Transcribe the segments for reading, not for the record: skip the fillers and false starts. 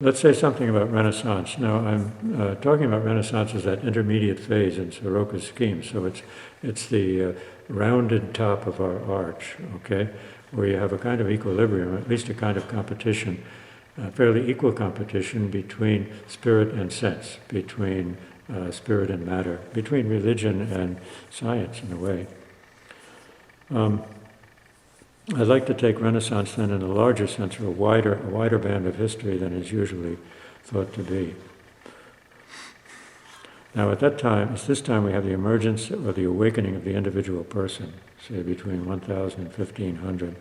Let's say something about Renaissance. Now, I'm talking about Renaissance as that intermediate phase in Soroka's scheme. So it's the rounded top of our arch, okay, where you have a kind of equilibrium, at least a kind of competition, fairly equal competition between spirit and sense, between spirit and matter, between religion and science in a way. I'd like to take Renaissance then in a larger sense, or a wider band of history than is usually thought to be. Now at this time we have the emergence or the awakening of the individual person, say between 1000 and 1500.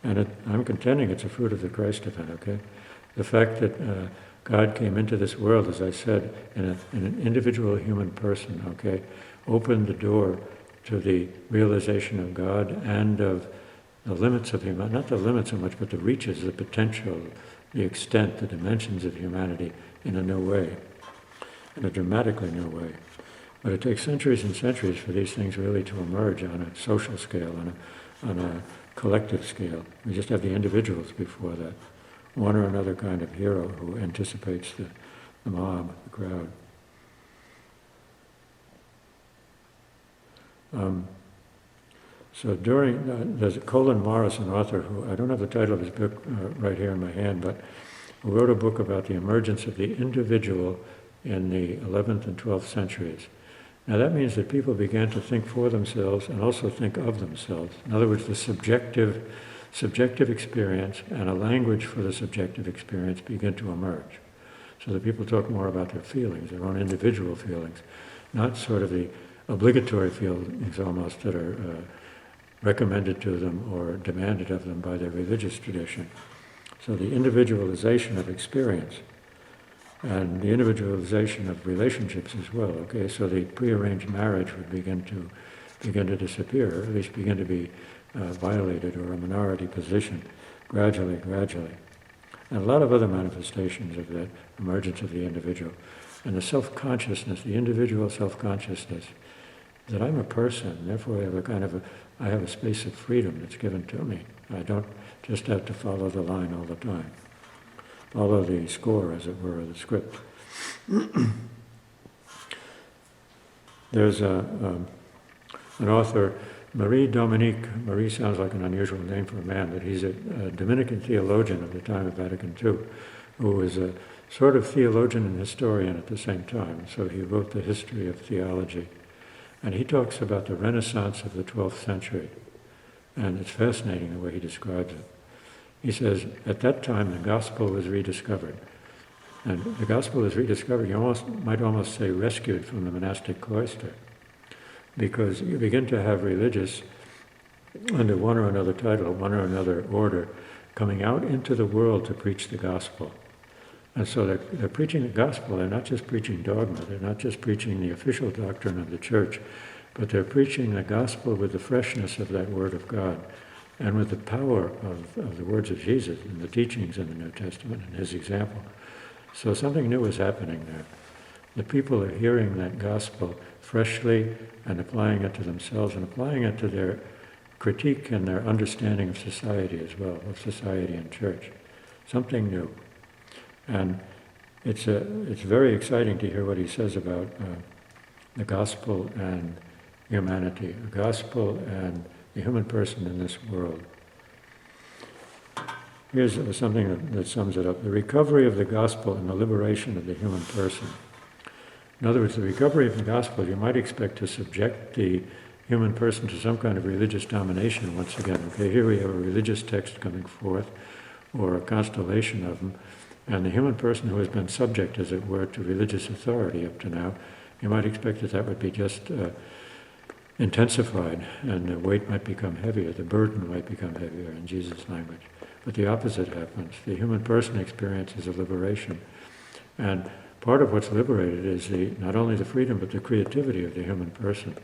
And I'm contending it's a fruit of the Christ event, okay? The fact that God came into this world, as I said, in an individual human person, okay, opened the door to the realization of God and of the limits of humanity, not the limits so much, but the reaches, the potential, the extent, the dimensions of humanity in a new way, in a dramatically new way. But it takes centuries and centuries for these things really to emerge on a social scale, on a collective scale. We just have the individuals before that, one or another kind of hero who anticipates the mob, the crowd. So there's Colin Morris, an author who, I don't have the title of his book right here in my hand, but who wrote a book about the emergence of the individual in the 11th and 12th centuries. Now that means that people began to think for themselves and also think of themselves. In other words, the subjective experience and a language for the subjective experience begin to emerge. So that people talk more about their feelings, their own individual feelings, not sort of the obligatory feelings almost that are recommended to them or demanded of them by their religious tradition. So the individualization of experience and the individualization of relationships as well, okay? So the prearranged marriage would begin to disappear, or at least begin to be violated, or a minority position, gradually. And a lot of other manifestations of that emergence of the individual. And the self-consciousness, the individual self-consciousness, that I'm a person, therefore I have a space of freedom that's given to me. I don't just have to follow the line all the time. Follow the score, as it were, the script. There's an author, Marie sounds like an unusual name for a man, but he's a Dominican theologian of the time of Vatican II, who was a sort of theologian and historian at the same time. So he wrote the history of theology. And he talks about the Renaissance of the 12th century. And it's fascinating the way he describes it. He says, at that time the gospel was rediscovered. And the gospel was rediscovered, you might almost say rescued from the monastic cloister. Because you begin to have religious, under one or another title, one or another order, coming out into the world to preach the gospel. And so they're preaching the gospel. They're not just preaching dogma. They're not just preaching the official doctrine of the church, but they're preaching the gospel with the freshness of that word of God and with the power of the words of Jesus and the teachings in the New Testament and his example. So something new is happening there. The people are hearing that gospel freshly and applying it to themselves and applying it to their critique and their understanding of society as well, of society and church. Something new. And it's very exciting to hear what he says about the gospel and humanity, the gospel and the human person in this world. Here's something that sums it up. The recovery of the gospel and the liberation of the human person. In other words, the recovery of the gospel, you might expect to subject the human person to some kind of religious domination once again. Okay, here we have a religious text coming forth, or a constellation of them, and the human person who has been subject, as it were, to religious authority up to now, you might expect that would be just intensified, and the weight might become heavier, the burden might become heavier in Jesus' language. But the opposite happens. The human person experiences a liberation. And part of what's liberated is not only the freedom, but the creativity of the human person.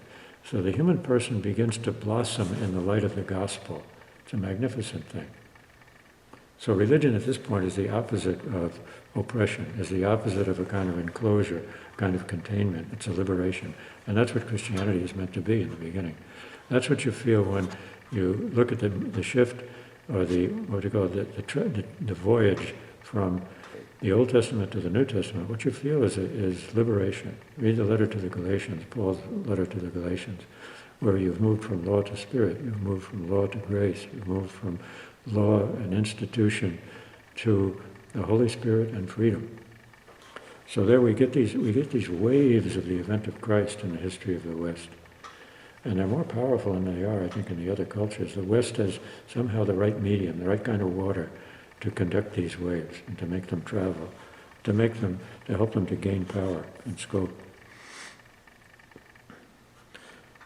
So the human person begins to blossom in the light of the gospel. It's a magnificent thing. So religion at this point is the opposite of oppression, is the opposite of a kind of enclosure, kind of containment. It's a liberation. And that's what Christianity is meant to be in the beginning. That's what you feel when you look at the shift, or the voyage from the Old Testament to the New Testament, what you feel is liberation. Read the letter to the Galatians, Paul's letter to the Galatians, where you've moved from law to spirit, you've moved from law to grace, you've moved from law and institution to the Holy Spirit and freedom. So there we get these waves of the event of Christ in the history of the West. And they're more powerful than they are, I think, in the other cultures. The West has somehow the right medium, the right kind of water to conduct these waves and to make them travel, to help them to gain power and scope.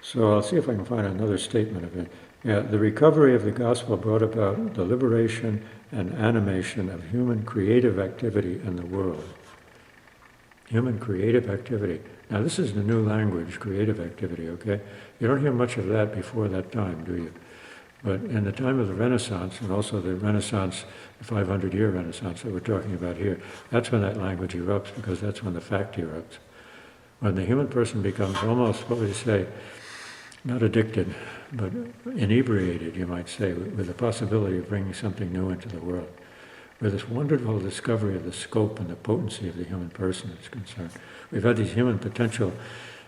So I'll see if I can find another statement of it. Yeah, the recovery of the gospel brought about the liberation and animation of human creative activity in the world. Human creative activity. Now this is the new language, creative activity, okay? You don't hear much of that before that time, do you? But in the time of the Renaissance, and also the Renaissance, the 500-year Renaissance that we're talking about here, that's when that language erupts, because that's when the fact erupts. When the human person becomes almost, what would you say, not addicted, but inebriated, you might say, with the possibility of bringing something new into the world, where this wonderful discovery of the scope and the potency of the human person is concerned. We've had these human potential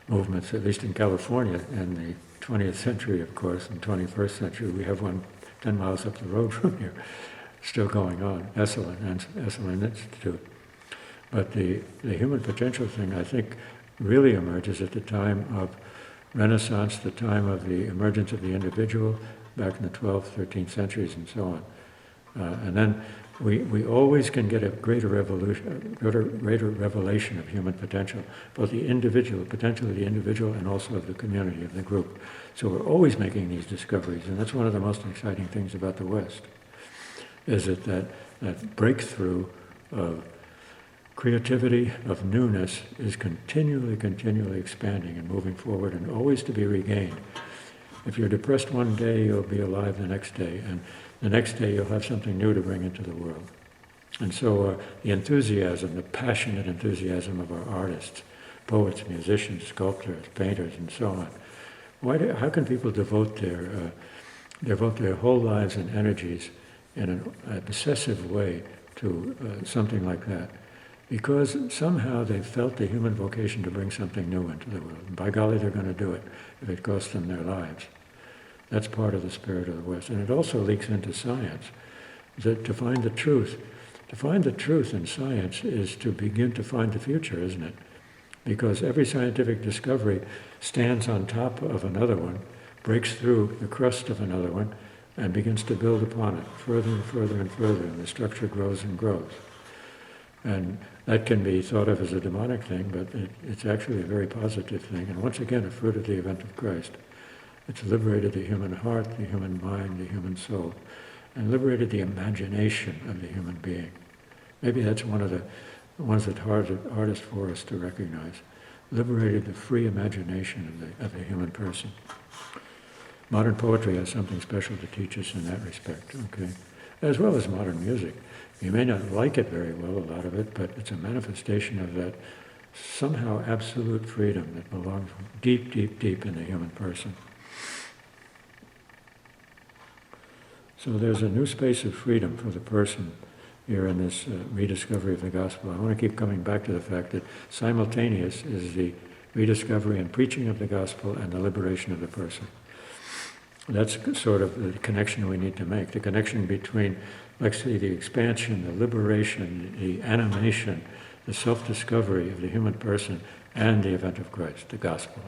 movements, at least in California, in the 20th century, of course, and 21st century. We have one 10 miles up the road from here, still going on, Esalen Institute. But the human potential thing, I think, really emerges at the time of Renaissance, the time of the emergence of the individual, back in the 12th, 13th centuries, and so on. And then we always can get a greater revelation of human potential, both the individual, potential of the individual, and also of the community, of the group. So we're always making these discoveries, and that's one of the most exciting things about the West, is that breakthrough of creativity, of newness, is continually expanding and moving forward, and always to be regained. If you're depressed one day, you'll be alive the next day, and the next day you'll have something new to bring into the world. And so the enthusiasm, the passionate enthusiasm of our artists, poets, musicians, sculptors, painters, and so on. How can people devote their whole lives and energies in an obsessive way to something like that? Because somehow they've felt the human vocation to bring something new into the world. And by golly, they're going to do it if it costs them their lives. That's part of the spirit of the West. And it also leaks into science, that to find the truth. To find the truth in science is to begin to find the future, isn't it? Because every scientific discovery stands on top of another one, breaks through the crust of another one, and begins to build upon it further and further and further, and the structure grows and grows. And that can be thought of as a demonic thing, but it's actually a very positive thing, and once again, a fruit of the event of Christ. It's liberated the human heart, the human mind, the human soul, and liberated the imagination of the human being. Maybe that's one of the ones that hardest for us to recognize. Liberated the free imagination of the human person. Modern poetry has something special to teach us in that respect, okay? As well as modern music. You may not like it very well, a lot of it, but it's a manifestation of that somehow absolute freedom that belongs deep, deep, deep in the human person. So there's a new space of freedom for the person here in this rediscovery of the gospel. I want to keep coming back to the fact that simultaneous is the rediscovery and preaching of the gospel and the liberation of the person. That's sort of the connection we need to make, the connection between, let's say, the expansion, the liberation, the animation, the self-discovery of the human person and the event of Christ, the gospel.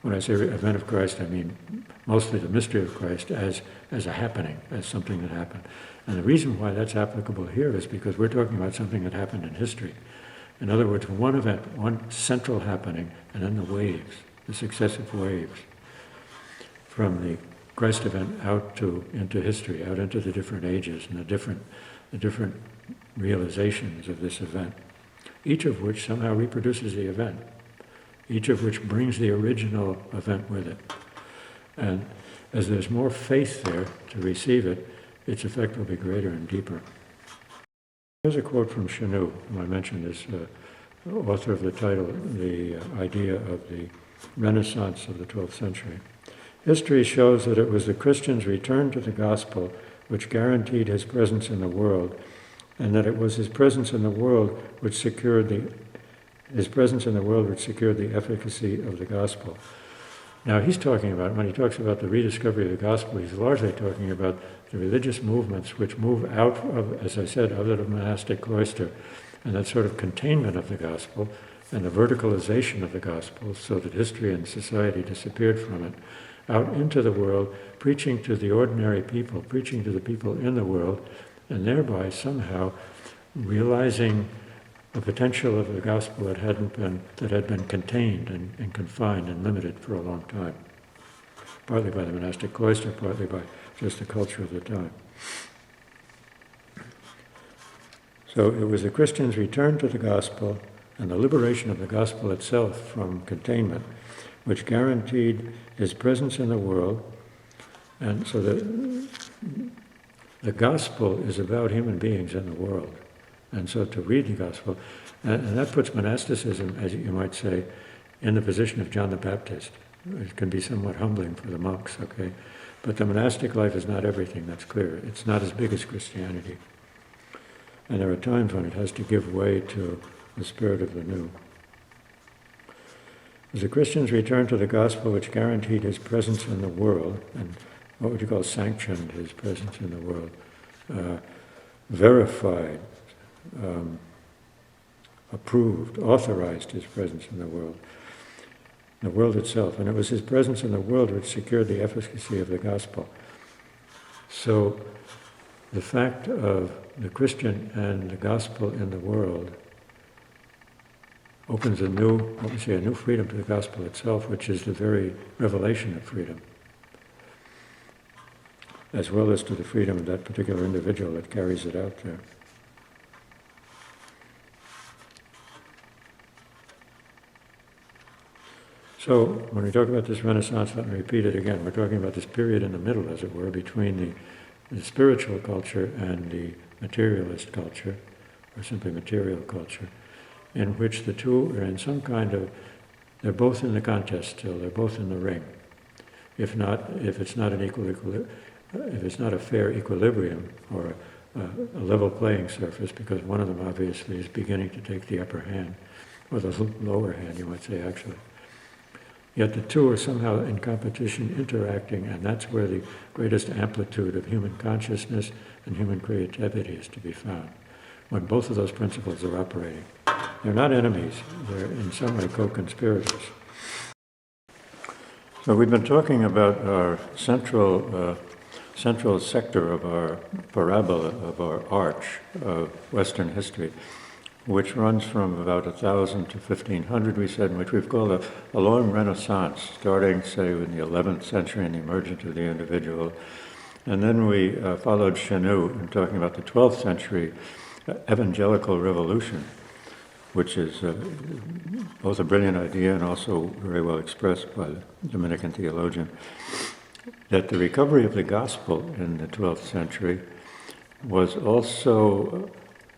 When I say event of Christ, I mean mostly the mystery of Christ as a happening, as something that happened. And the reason why that's applicable here is because we're talking about something that happened in history. In other words, one event, one central happening, and then the waves, the successive waves, from the Christ event out into history, out into the different ages and the different realizations of this event, each of which somehow reproduces the event, each of which brings the original event with it. And as there's more faith there to receive it, its effect will be greater and deeper. Here's a quote from Chenu, whom I mentioned as author of the title, The Idea of the Renaissance of the 12th Century. History shows that it was the Christian's return to the gospel which guaranteed his presence in the world and that it was his presence in the world which secured the efficacy of the gospel. Now he's talking about, when he talks about the rediscovery of the gospel, he's largely talking about the religious movements which move out of, as I said, out of the monastic cloister, and that sort of containment of the gospel, and the verticalization of the gospel, so that history and society disappeared from it, out into the world, preaching to the ordinary people, preaching to the people in the world, and thereby somehow realizing the potential of the gospel that had been contained and confined and limited for a long time, partly by the monastic cloister, partly by just the culture of the time. So it was the Christian's return to the gospel and the liberation of the gospel itself from containment, which guaranteed his presence in the world. And so the gospel is about human beings in the world. And so to read the gospel, and that puts monasticism, as you might say, in the position of John the Baptist. It can be somewhat humbling for the monks, okay? But the monastic life is not everything, that's clear. It's not as big as Christianity. And there are times when it has to give way to the spirit of the new. As the Christian's return to the gospel, which guaranteed his presence in the world, and what would you call sanctioned his presence in the world, verified, approved, authorized his presence in the world itself. And it was his presence in the world which secured the efficacy of the gospel. So the fact of the Christian and the gospel in the world opens a new freedom to the gospel itself, which is the very revelation of freedom, as well as to the freedom of that particular individual that carries it out there. So, when we talk about this Renaissance, let me repeat it again. We're talking about this period in the middle, as it were, between the spiritual culture and the materialist culture, or simply material culture, in which the two are in some kind of, they're both in the contest still, they're both in the ring. If it's not a fair equilibrium or a level playing surface, because one of them obviously is beginning to take the upper hand, or the lower hand, you might say, actually. Yet the two are somehow in competition, interacting, and that's where the greatest amplitude of human consciousness and human creativity is to be found, when both of those principles are operating. They're not enemies, they're in some way co-conspirators. So we've been talking about our central sector of our parabola, of our arch of Western history, which runs from about 1000 to 1500, we said, in which we've called a long Renaissance, starting, say, in the 11th century and the emergence of the individual. And then we followed Chenu in talking about the 12th century evangelical revolution, which is both a brilliant idea and also very well expressed by the Dominican theologian, that the recovery of the gospel in the 12th century was also,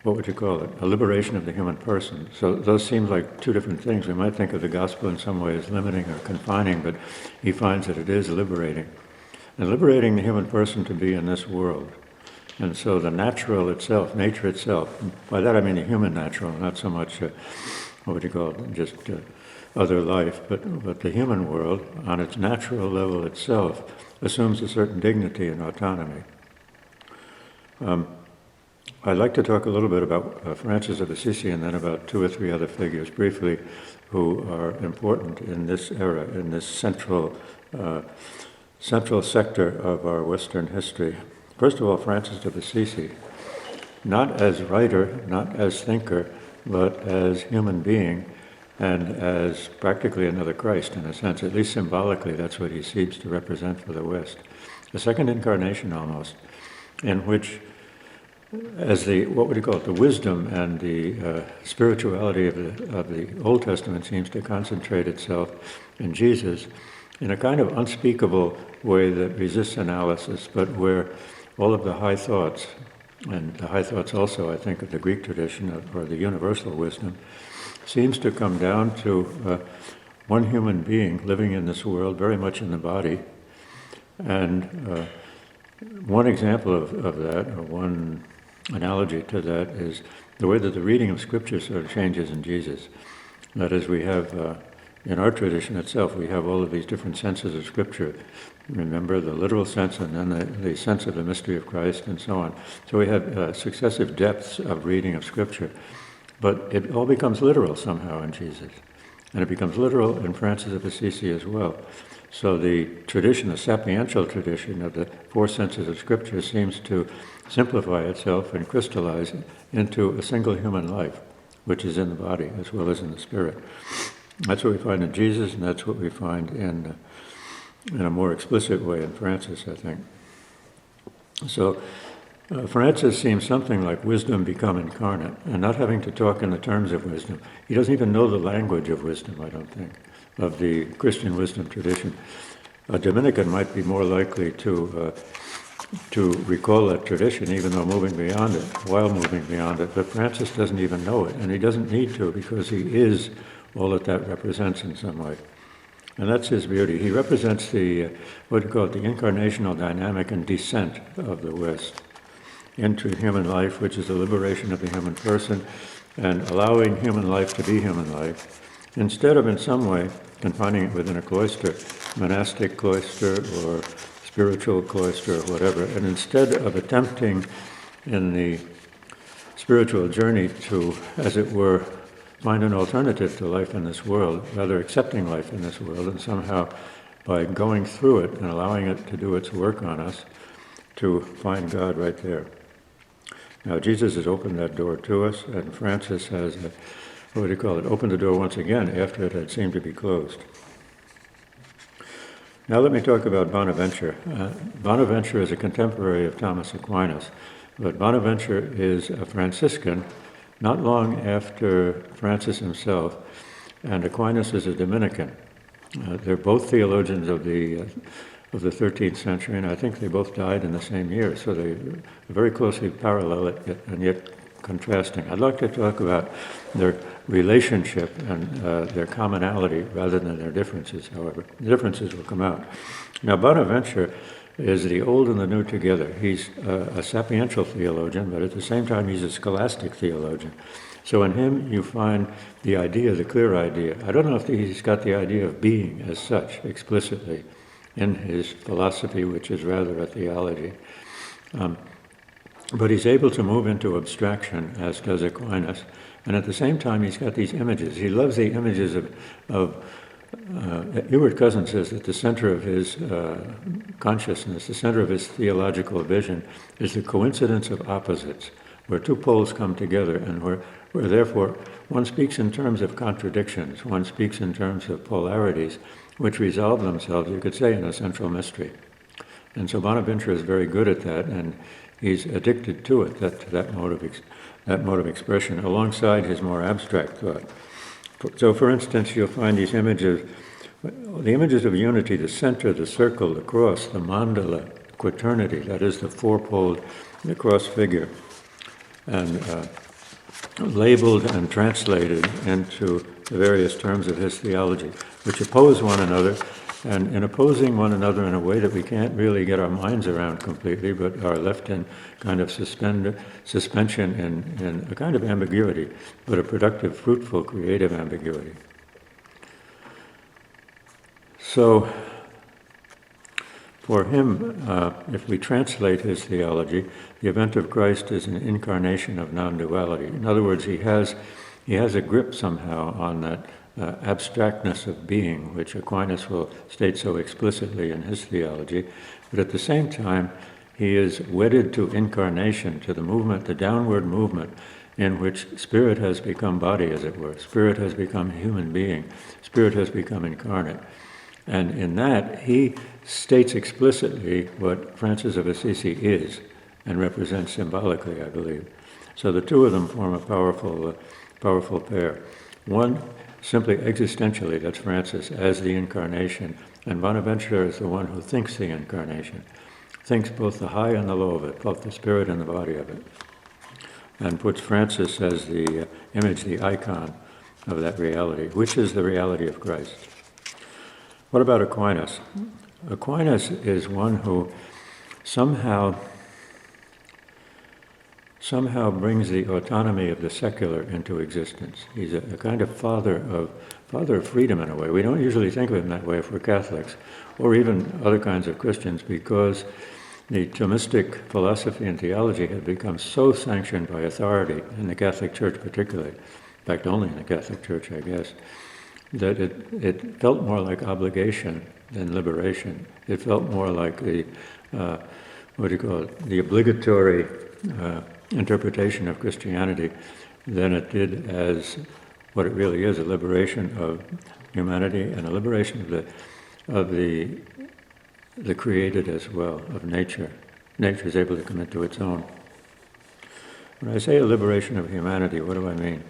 what would you call it, a liberation of the human person. So those seem like two different things. We might think of the gospel in some way as limiting or confining, but he finds that it is liberating. And liberating the human person to be in this world. And so the natural itself, nature itself, by that I mean the human natural, not so much, what would you call it, just other life, but the human world, on its natural level itself, assumes a certain dignity and autonomy. I'd like to talk a little bit about Francis of Assisi and then about two or three other figures briefly who are important in this era, in this central sector of our Western history. First of all, Francis of Assisi, not as writer, not as thinker, but as human being and as practically another Christ in a sense, at least symbolically, that's what he seems to represent for the West. A second incarnation almost, in which as the wisdom and the spirituality of the Old Testament seems to concentrate itself in Jesus in a kind of unspeakable way that resists analysis, but where all of the high thoughts, and the high thoughts also, I think, of the Greek tradition, or the universal wisdom, seems to come down to one human being living in this world, very much in the body. And one example of that, or one analogy to that is the way that the reading of Scripture sort of changes in Jesus. That is, we have, in our tradition itself, we have all of these different senses of Scripture. Remember, the literal sense and then the sense of the mystery of Christ and so on. So we have successive depths of reading of Scripture. But it all becomes literal somehow in Jesus. And it becomes literal in Francis of Assisi as well. So the tradition, the sapiential tradition of the four senses of Scripture seems to simplify itself and crystallize into a single human life, which is in the body as well as in the spirit. That's what we find in Jesus, and that's what we find in a more explicit way in Francis, I think. So Francis seems something like wisdom become incarnate, and not having to talk in the terms of wisdom. He doesn't even know the language of wisdom, I don't think, of the Christian wisdom tradition. A Dominican might be more likely to recall that tradition, even though moving beyond it, while moving beyond it. But Francis doesn't even know it, and he doesn't need to, because he is all that represents in some way. And that's his beauty. He represents the, what do you call it, the incarnational dynamic and descent of the West into human life, which is the liberation of the human person and allowing human life to be human life, instead of in some way confining it within a cloister, monastic cloister or spiritual cloister or whatever, and instead of attempting in the spiritual journey to, as it were, find an alternative to life in this world, rather accepting life in this world, and somehow by going through it and allowing it to do its work on us, to find God right there. Now, Jesus has opened that door to us, and Francis has, opened the door once again after it had seemed to be closed. Now let me talk about Bonaventure. Bonaventure is a contemporary of Thomas Aquinas, but Bonaventure is a Franciscan not long after Francis himself, and Aquinas is a Dominican. They're both theologians of the 13th century, and I think they both died in the same year, so they are very closely parallel and yet contrasting. I'd like to talk about their relationship and their commonality rather than their differences, however. The differences will come out. Now, Bonaventure is the old and the new together. He's a sapiential theologian, but at the same time he's a scholastic theologian. So in him you find the idea, the clear idea. I don't know if he's got the idea of being as such explicitly in his philosophy, which is rather a theology. But he's able to move into abstraction, as does Aquinas, and at the same time he's got these images. He loves the images of Ewart Cousin says that the center of his consciousness, the center of his theological vision, is the coincidence of opposites, where two poles come together and where therefore one speaks in terms of contradictions, one speaks in terms of polarities, which resolve themselves, you could say, in a central mystery. And so Bonaventure is very good at that, and he's addicted to it, that mode of expression, alongside his more abstract thought. So, for instance, you'll find these images, the images of unity, the center, the circle, the cross, the mandala, quaternity, that is the four-poled, the cross figure, and labeled and translated into the various terms of his theology, which oppose one another, and in opposing one another in a way that we can't really get our minds around completely, but are left in kind of suspension in a kind of ambiguity, but a productive, fruitful, creative ambiguity. So, for him, if we translate his theology, the event of Christ is an incarnation of non-duality. In other words, he has a grip somehow on that abstractness of being, which Aquinas will state so explicitly in his theology, but at the same time, he is wedded to incarnation, to the movement, the downward movement, in which spirit has become body, as it were. Spirit has become human being. Spirit has become incarnate. And in that, he states explicitly what Francis of Assisi is and represents symbolically, I believe. So the two of them form a powerful pair. One, simply existentially, that's Francis, as the incarnation, and Bonaventure is the one who thinks the incarnation, thinks both the high and the low of it, both the spirit and the body of it, and puts Francis as the image, the icon of that reality, which is the reality of Christ. What about Aquinas? Aquinas is one who somehow somehow brings the autonomy of the secular into existence. He's a kind of father of freedom in a way. We don't usually think of him that way if we're Catholics, or even other kinds of Christians, because the Thomistic philosophy and theology had become so sanctioned by authority, in the Catholic Church particularly, in fact only in the Catholic Church, I guess, that it felt more like obligation than liberation. It felt more like the, the obligatory interpretation of Christianity than it did as what it really is, a liberation of humanity and a liberation of the created as well, of nature. Nature is able to come into its own. When I say a liberation of humanity, what do I mean?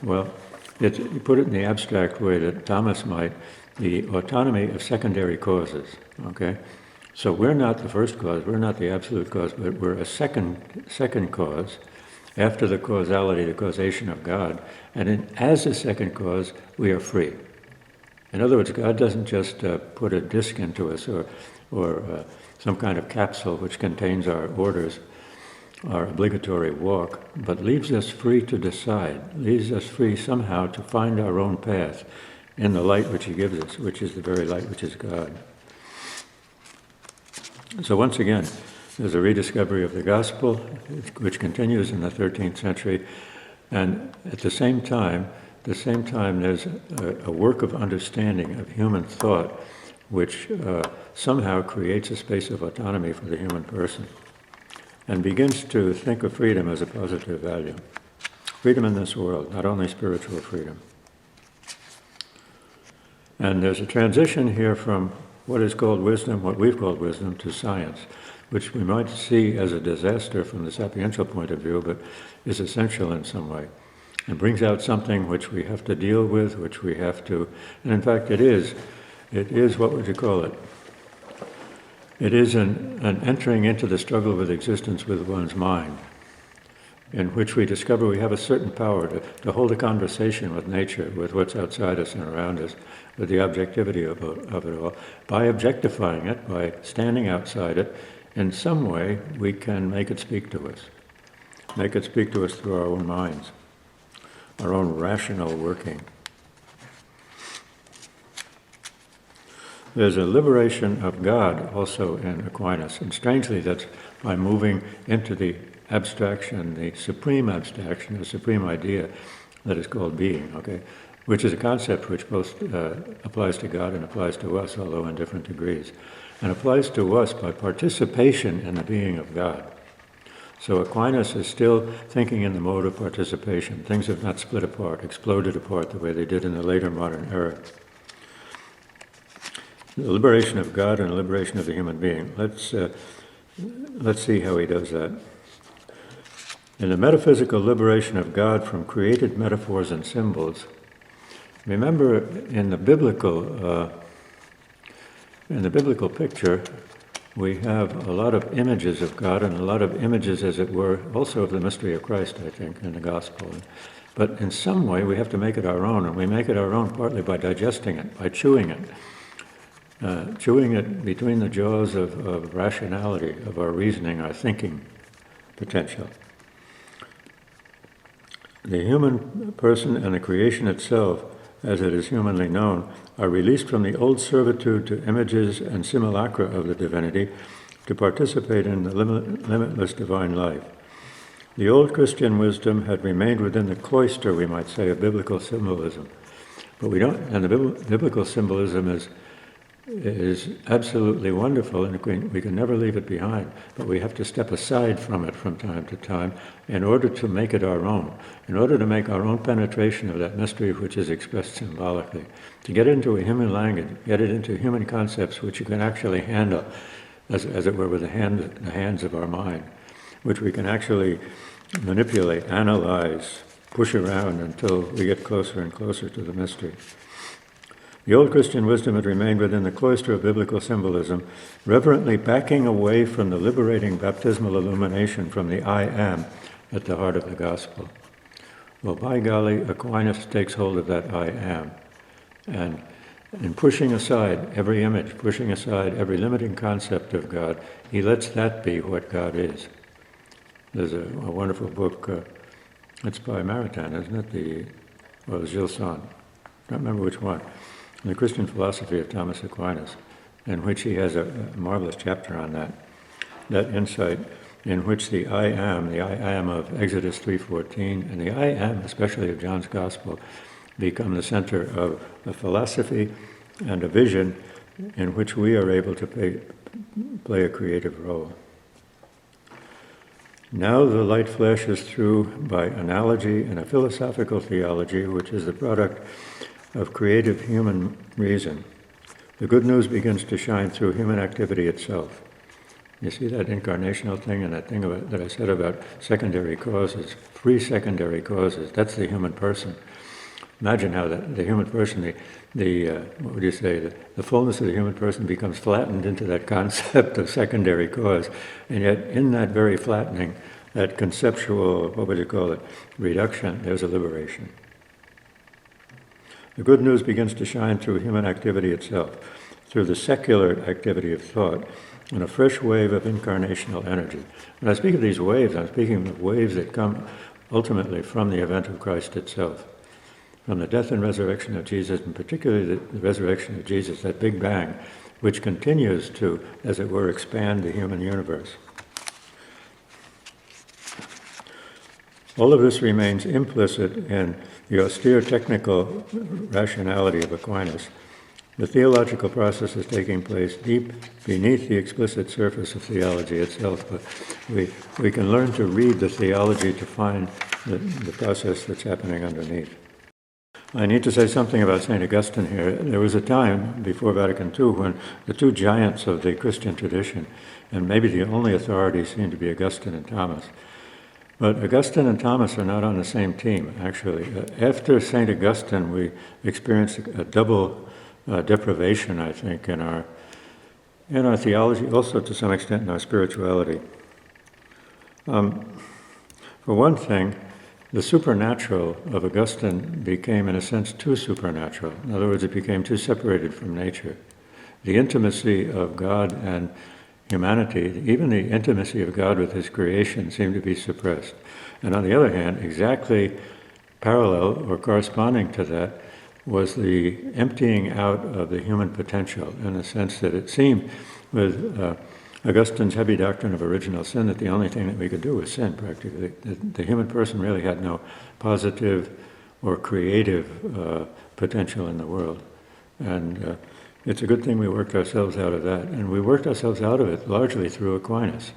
Well, you put it in the abstract way that Thomas might, the autonomy of secondary causes, okay? So we're not the first cause, we're not the absolute cause, but we're a second cause after the causality, the causation of God. And as a second cause, we are free. In other words, God doesn't just put a disc into us or some kind of capsule which contains our orders, our obligatory walk, but leaves us free to decide, leaves us free somehow to find our own path in the light which he gives us, which is the very light which is God. So once again, there's a rediscovery of the gospel, which continues in the 13th century, and at the same time, there's a work of understanding of human thought, which somehow creates a space of autonomy for the human person, and begins to think of freedom as a positive value. Freedom in this world, not only spiritual freedom. And there's a transition here from what is called wisdom, what we've called wisdom, to science, which we might see as a disaster from the sapiential point of view, but is essential in some way. It brings out something which we have to deal with, which we have to, and in fact it is, what would you call it? It is an entering into the struggle with existence with one's mind, in which we discover we have a certain power to hold a conversation with nature, with what's outside us and around us, with the objectivity of it all. By objectifying it, by standing outside it, in some way we can make it speak to us. Make it speak to us through our own minds, our own rational working. There's a liberation of God also in Aquinas, and strangely that's by moving into the abstraction, the supreme abstraction, the supreme idea that is called being, okay? Which is a concept which both applies to God and applies to us, although in different degrees, and applies to us by participation in the being of God. So Aquinas is still thinking in the mode of participation. Things have not split apart, exploded apart the way they did in the later modern era. The liberation of God and the liberation of the human being. Let's see how he does that. In the metaphysical liberation of God from created metaphors and symbols, remember in the biblical picture, we have a lot of images of God and a lot of images, as it were, also of the mystery of Christ, I think, in the gospel. But in some way, we have to make it our own, and we make it our own partly by digesting it, by chewing it between the jaws of rationality, of our reasoning, our thinking potential. The human person and the creation itself, as it is humanly known, are released from the old servitude to images and simulacra of the divinity to participate in the limitless divine life. The old Christian wisdom had remained within the cloister, we might say, of biblical symbolism. But we don't, and the biblical symbolism is absolutely wonderful, and we can never leave it behind, but we have to step aside from it from time to time in order to make it our own, in order to make our own penetration of that mystery which is expressed symbolically, to get into a human language, get it into human concepts which you can actually handle, as it were, with the hands of our mind, which we can actually manipulate, analyze, push around until we get closer and closer to the mystery. The old Christian wisdom had remained within the cloister of biblical symbolism, reverently backing away from the liberating baptismal illumination from the I am at the heart of the gospel. Well, by golly, Aquinas takes hold of that I am. And in pushing aside every image, pushing aside every limiting concept of God, he lets that be what God is. There's a wonderful book, it's by Maritain, isn't it? Or Gilles Sand. I don't remember which one. The Christian Philosophy of Thomas Aquinas, in which he has a marvelous chapter on that insight, in which the I am of Exodus 3:14, and the I am, especially of John's Gospel, become the center of a philosophy and a vision in which we are able to play a creative role. Now the light flashes through by analogy and a philosophical theology, which is the product of creative human reason. The good news begins to shine through human activity itself. You see that incarnational thing and that thing that I said about secondary causes, free secondary causes, that's the human person. Imagine how the human person, what would you say, the fullness of the human person becomes flattened into that concept of secondary cause. And yet in that very flattening, that conceptual, what would you call it, reduction, there's a liberation. The good news begins to shine through human activity itself, through the secular activity of thought, and a fresh wave of incarnational energy. When I speak of these waves, I'm speaking of waves that come ultimately from the event of Christ itself, from the death and resurrection of Jesus, and particularly the resurrection of Jesus, that Big Bang, which continues to, as it were, expand the human universe. All of this remains implicit in the austere technical rationality of Aquinas. The theological process is taking place deep beneath the explicit surface of theology itself, but we can learn to read the theology to find the process that's happening underneath. I need to say something about St. Augustine here. There was a time before Vatican II when the two giants of the Christian tradition, and maybe the only authorities, seemed to be Augustine and Thomas. But Augustine and Thomas are not on the same team, actually. After St. Augustine, we experienced a double deprivation, I think, in our theology, also to some extent in our spirituality. For one thing, the supernatural of Augustine became, in a sense, too supernatural. In other words, it became too separated from nature. The intimacy of God and humanity, even the intimacy of God with his creation, seemed to be suppressed. And on the other hand, exactly parallel or corresponding to that was the emptying out of the human potential, in the sense that it seemed with Augustine's heavy doctrine of original sin that the only thing that we could do was sin, practically. The human person really had no positive or creative potential in the world. And it's a good thing we worked ourselves out of that. And we worked ourselves out of it largely through Aquinas.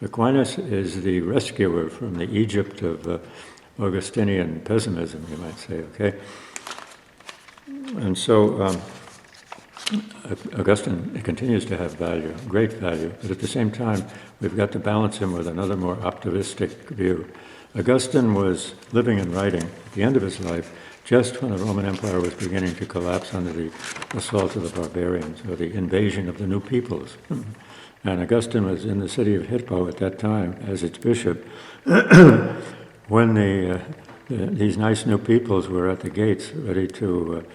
Aquinas is the rescuer from the Egypt of Augustinian pessimism, you might say, okay? And so Augustine continues to have value, great value, but at the same time, we've got to balance him with another more optimistic view. Augustine was living and writing at the end of his life just when the Roman Empire was beginning to collapse under the assault of the barbarians, or the invasion of the new peoples. And Augustine was in the city of Hippo at that time as its bishop, when these nice new peoples were at the gates, ready to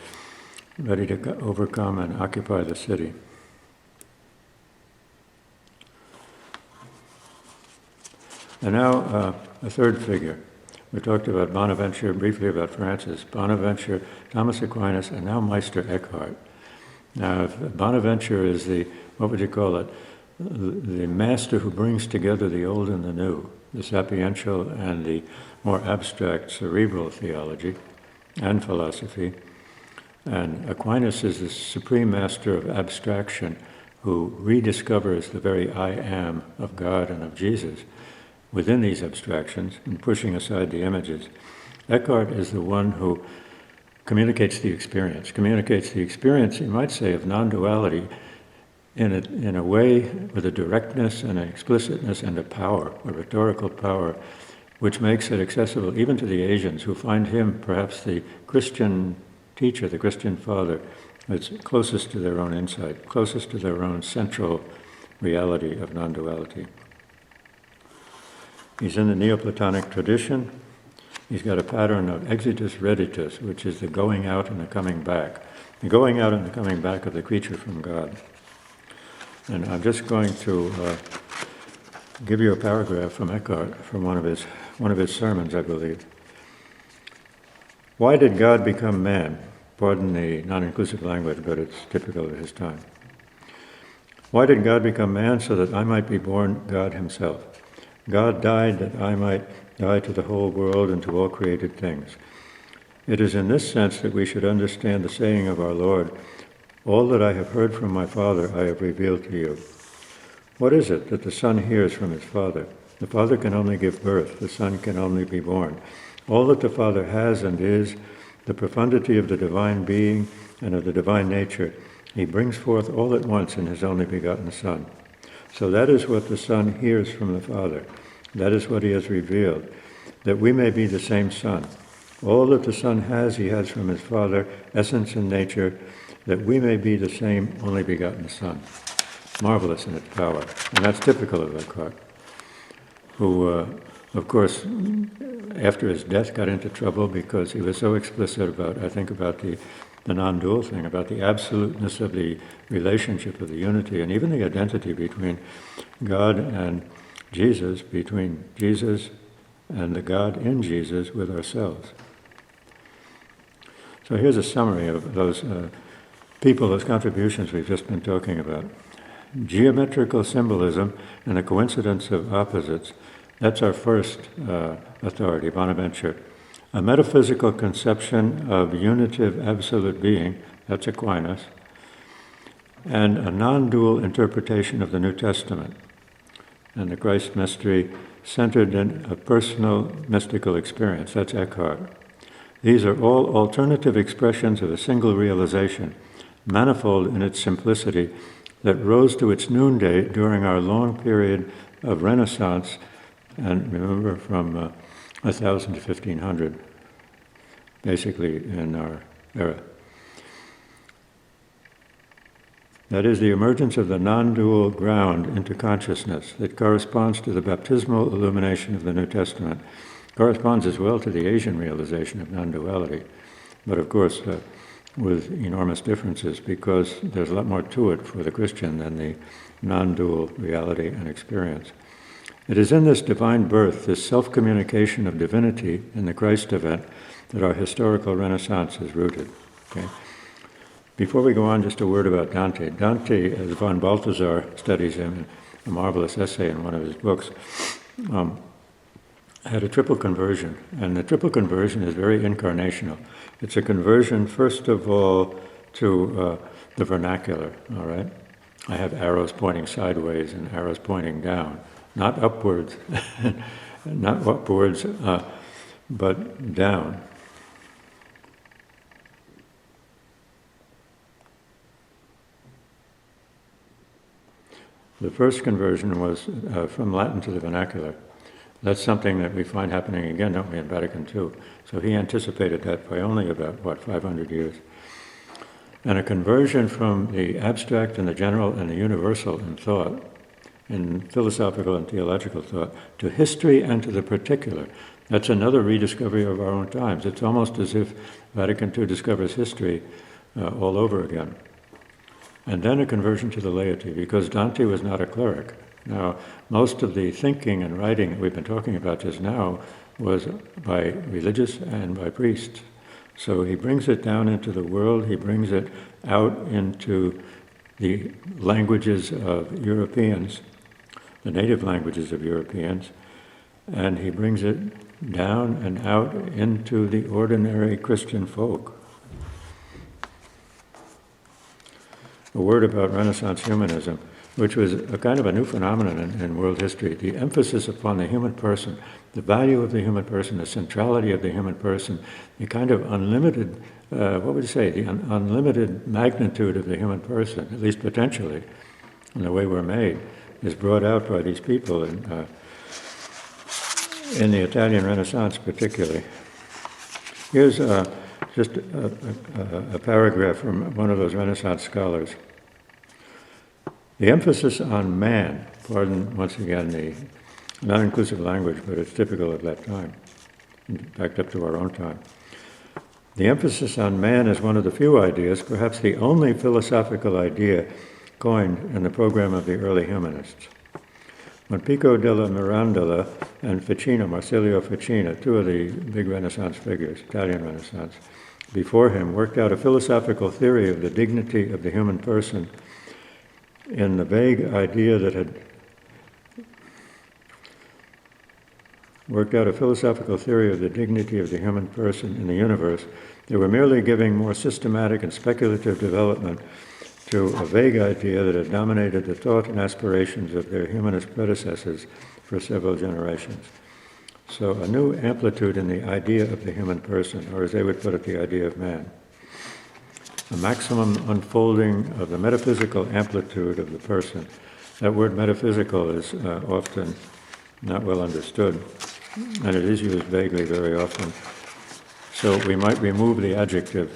overcome and occupy the city. And now a third figure. We talked about Bonaventure, briefly about Francis, Bonaventure, Thomas Aquinas, and now Meister Eckhart. Now, if Bonaventure is what would you call it, the master who brings together the old and the new, the sapiential and the more abstract cerebral theology and philosophy. And Aquinas is the supreme master of abstraction who rediscovers the very I am of God and of Jesus within these abstractions and pushing aside the images. Eckhart is the one who communicates the experience, you might say, of non-duality in a way with a directness and an explicitness and a power, a rhetorical power, which makes it accessible even to the Asians who find him perhaps the Christian teacher, the Christian father, that's closest to their own insight, closest to their own central reality of non-duality. He's in the Neoplatonic tradition. He's got a pattern of exitus reditus, which is the going out and the coming back. The going out and the coming back of the creature from God. And I'm just going to give you a paragraph from Eckhart, from one of his sermons, I believe. Why did God become man? Pardon the non-inclusive language, but it's typical of his time. Why did God become man? So that I might be born God himself. God died that I might die to the whole world and to all created things. It is in this sense that we should understand the saying of our Lord, all that I have heard from my Father I have revealed to you. What is it that the Son hears from his Father? The Father can only give birth, the Son can only be born. All that the Father has and is, the profundity of the divine being and of the divine nature, he brings forth all at once in his only begotten Son. So that is what the Son hears from the Father. That is what he has revealed, that we may be the same Son. All that the Son has, he has from his Father, essence and nature, that we may be the same only begotten Son. Marvelous in its power. And that's typical of Eckhart, who, of course, after his death got into trouble because he was so explicit about the non-dual thing, about the absoluteness of the relationship of the unity and even the identity between God and Jesus, between Jesus and the God in Jesus with ourselves. So here's a summary of those people, those contributions we've just been talking about. Geometrical symbolism and the coincidence of opposites. That's our first authority, Bonaventure. A metaphysical conception of unitive absolute being, that's Aquinas. And a non-dual interpretation of the New Testament and the Christ mystery centered in a personal mystical experience, that's Eckhart. These are all alternative expressions of a single realization, manifold in its simplicity, that rose to its noonday during our long period of Renaissance, and remember from 1000 to 1500, basically in our era. That is the emergence of the non-dual ground into consciousness that corresponds to the baptismal illumination of the New Testament, corresponds as well to the Asian realization of non-duality, but of course with enormous differences, because there's a lot more to it for the Christian than the non-dual reality and experience. It is in this divine birth, this self-communication of divinity in the Christ event, that our historical Renaissance is rooted. Okay? Before we go on, just a word about Dante. Dante, as von Balthasar studies him in a marvelous essay in one of his books, had a triple conversion, and the triple conversion is very incarnational. It's a conversion, first of all, to the vernacular, all right? I have arrows pointing sideways and arrows pointing down, not upwards, not upwards, but down. The first conversion was from Latin to the vernacular. That's something that we find happening again, don't we, in Vatican II. So he anticipated that by only about, 500 years. And a conversion from the abstract and the general and the universal in thought, in philosophical and theological thought, to history and to the particular. That's another rediscovery of our own times. It's almost as if Vatican II discovers history all over again. And then a conversion to the laity, because Dante was not a cleric. Now, most of the thinking and writing that we've been talking about just now was by religious and by priests. So he brings it down into the world, he brings it out into the languages of Europeans, the native languages of Europeans, and he brings it down and out into the ordinary Christian folk. A word about Renaissance humanism, which was a kind of a new phenomenon in world history, the emphasis upon the human person, the value of the human person, the centrality of the human person, the kind of unlimited, the unlimited magnitude of the human person, at least potentially, and the way we're made, is brought out by these people in the Italian Renaissance particularly. Here's just a paragraph from one of those Renaissance scholars. The emphasis on man, pardon once again the non-inclusive language, but it's typical of that time, in fact up to our own time. The emphasis on man is one of the few ideas, perhaps the only philosophical idea coined in the program of the early humanists. When Pico della Mirandola and Ficino, Marsilio Ficino, two of the big Renaissance figures, Italian Renaissance, before him, worked out a philosophical theory of the dignity of the human person in the vague idea that had worked out a philosophical theory of the dignity of the human person in the universe. They were merely giving more systematic and speculative development to a vague idea that had dominated the thought and aspirations of their humanist predecessors for several generations. So a new amplitude in the idea of the human person, or as they would put it, the idea of man. A maximum unfolding of the metaphysical amplitude of the person. That word metaphysical is often not well understood, and it is used vaguely very often. So we might remove the adjective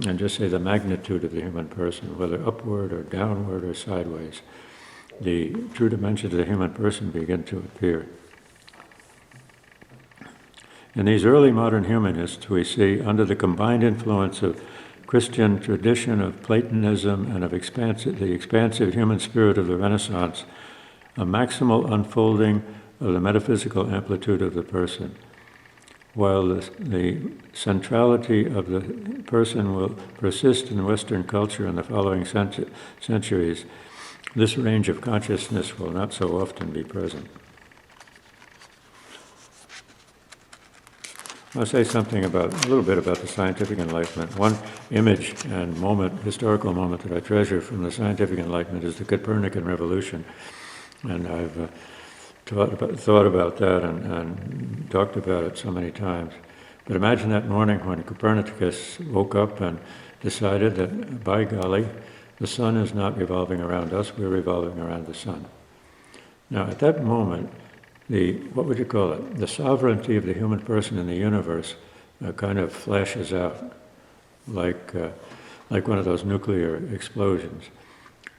and just say the magnitude of the human person, whether upward or downward or sideways. The true dimensions of the human person begin to appear. In these early modern humanists, we see, under the combined influence of Christian tradition, of Platonism, and of the expansive human spirit of the Renaissance, a maximal unfolding of the metaphysical amplitude of the person. While the centrality of the person will persist in Western culture in the following centuries, this range of consciousness will not so often be present. I'll say something a little bit about the scientific enlightenment. One image and historical moment that I treasure from the scientific enlightenment is the Copernican revolution. And I've thought about that and talked about it so many times. But imagine that morning when Copernicus woke up and decided that, by golly, the sun is not revolving around us, we're revolving around the sun. Now, at that moment, the sovereignty of the human person in the universe kind of flashes out like one of those nuclear explosions.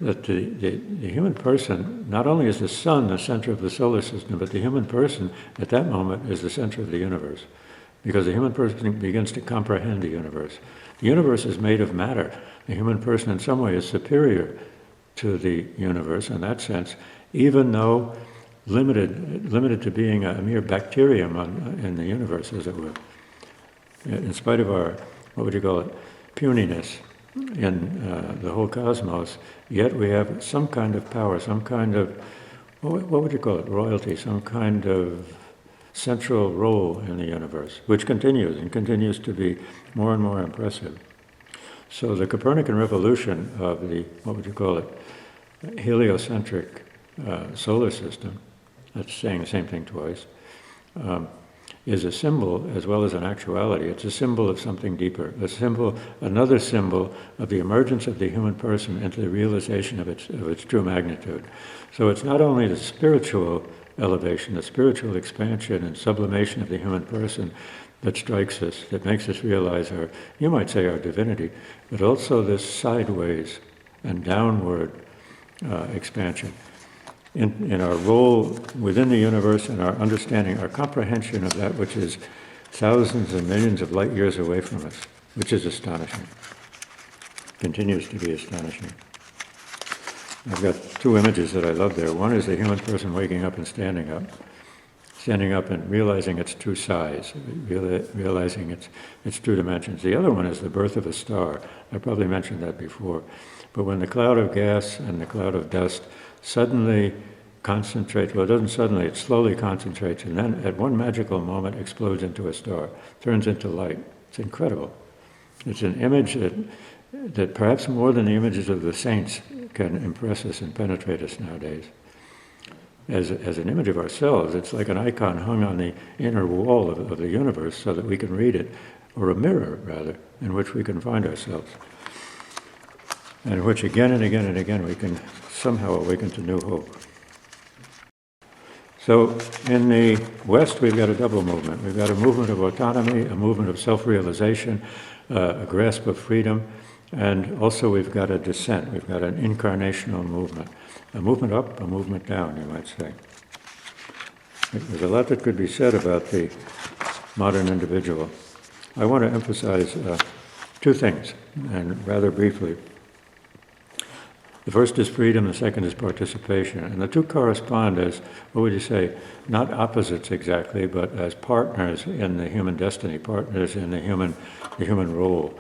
That the human person, not only is the sun the center of the solar system, but the human person at that moment is the center of the universe. Because the human person begins to comprehend the universe. The universe is made of matter. The human person in some way is superior to the universe in that sense, even though limited to being a mere bacterium in the universe, as it were. In spite of our, puniness in the whole cosmos, yet we have some kind of power, some kind of, royalty, some kind of central role in the universe, which continues to be more and more impressive. So the Copernican revolution of the, heliocentric solar system, that's saying the same thing twice, is a symbol as well as an actuality. It's a symbol of something deeper, another symbol of the emergence of the human person into the realization of its true magnitude. So it's not only the spiritual elevation, the spiritual expansion and sublimation of the human person that strikes us, that makes us realize our divinity, but also this sideways and downward expansion. In our role within the universe and our understanding, our comprehension of that which is thousands and millions of light years away from us, which is astonishing, continues to be astonishing. I've got two images that I love there. One is the human person waking up and standing up and realizing its true size, realizing its true dimensions. The other one is the birth of a star. I probably mentioned that before. But when the cloud of gas and the cloud of dust suddenly concentrates, well, it doesn't suddenly, it slowly concentrates, and then at one magical moment explodes into a star, turns into light. It's incredible. It's an image that perhaps more than the images of the saints can impress us and penetrate us nowadays. As an image of ourselves, it's like an icon hung on the inner wall of the universe so that we can read it, or a mirror, rather, in which we can find ourselves. And in which again and again and again we can somehow awaken to new hope. So in the West we've got a double movement. We've got a movement of autonomy, a movement of self-realization, a grasp of freedom, and also we've got a descent. We've got an incarnational movement. A movement up, a movement down, you might say. There's a lot that could be said about the modern individual. I want to emphasize two things, and rather briefly. The first is freedom, the second is participation. And the two correspond as, what would you say, not opposites exactly, but as partners in the human destiny, partners in the human role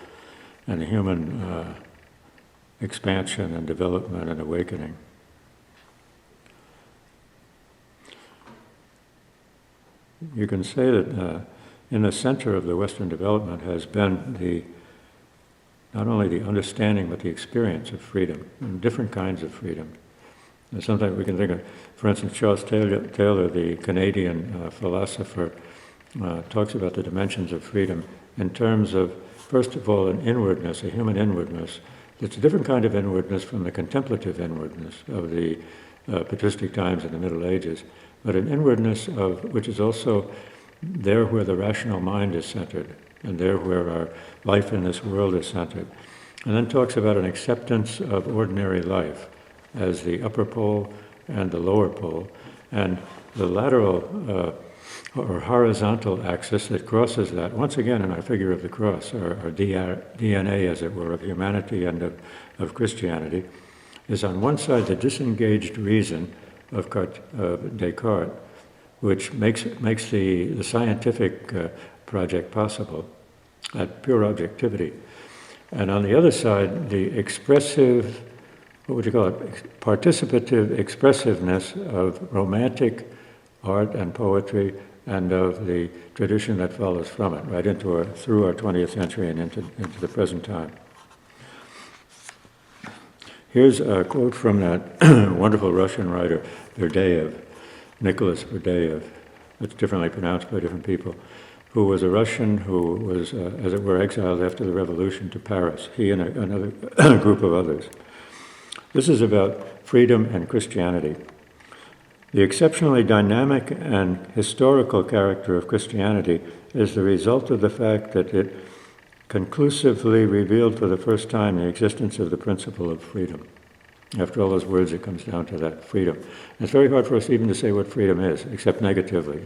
and the human expansion and development and awakening. You can say that in the center of the Western development has been not only the understanding, but the experience of freedom, and different kinds of freedom. And sometimes we can think of, for instance, Charles Taylor, the Canadian philosopher, talks about the dimensions of freedom in terms of, first of all, an inwardness, a human inwardness. It's a different kind of inwardness from the contemplative inwardness of the patristic times in the Middle Ages, but an inwardness which is also there where the rational mind is centered, and there where our life in this world is centered. And then talks about an acceptance of ordinary life as the upper pole and the lower pole, and the lateral or horizontal axis that crosses that, once again in our figure of the cross, our DNA, as it were, of humanity and of Christianity, is on one side the disengaged reason of Descartes, which makes the scientific project possible at pure objectivity. And on the other side, the expressive, what would you call it, participative expressiveness of romantic art and poetry and of the tradition that follows from it, right through our 20th century and into the present time. Here's a quote from that wonderful Russian writer, Berdayev, Nicholas Berdayev. It's differently pronounced by different people, who was a Russian who was, as it were, exiled after the revolution to Paris, he and another group of others. This is about freedom and Christianity. The exceptionally dynamic and historical character of Christianity is the result of the fact that it conclusively revealed for the first time the existence of the principle of freedom. After all those words, it comes down to that freedom. And it's very hard for us even to say what freedom is, except negatively.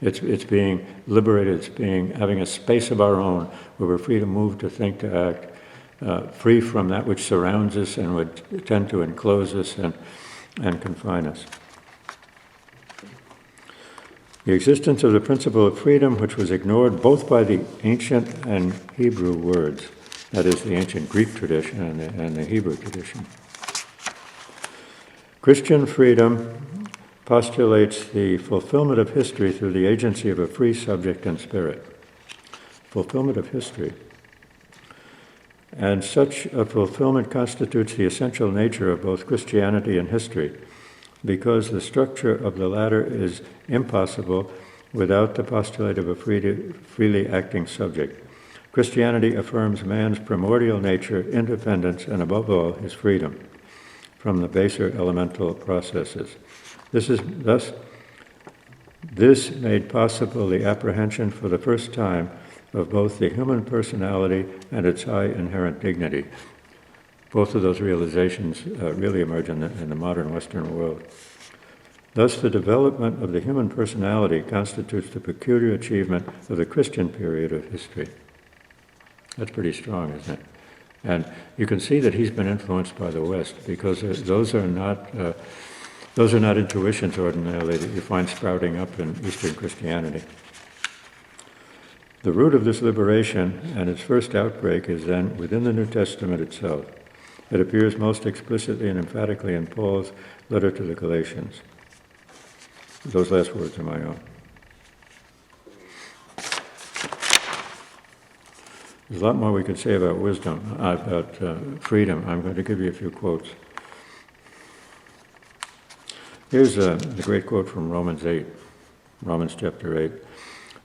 It's being liberated. It's having a space of our own where we're free to move, to think, to act, free from that which surrounds us and would tend to enclose us and confine us. The existence of the principle of freedom, which was ignored both by the ancient and Hebrew words, that is, the ancient Greek tradition and the Hebrew tradition. Christian freedom postulates the fulfillment of history through the agency of a free subject and spirit. Fulfillment of history. And such a fulfillment constitutes the essential nature of both Christianity and history, because the structure of the latter is impossible without the postulate of a freely acting subject. Christianity affirms man's primordial nature, independence, and above all, his freedom from the baser elemental processes. This made possible the apprehension for the first time of both the human personality and its high inherent dignity. Both of those realizations really emerge in the modern Western world. Thus, the development of the human personality constitutes the peculiar achievement of the Christian period of history. That's pretty strong, isn't it? And you can see that he's been influenced by the West, because those are not intuitions ordinarily that you find sprouting up in Eastern Christianity. The root of this liberation and its first outbreak is then within the New Testament itself. It appears most explicitly and emphatically in Paul's letter to the Galatians. Those last words are my own. There's a lot more we could say about wisdom, about freedom. I'm going to give you a few quotes. Here's the great quote from Romans 8, Romans chapter 8.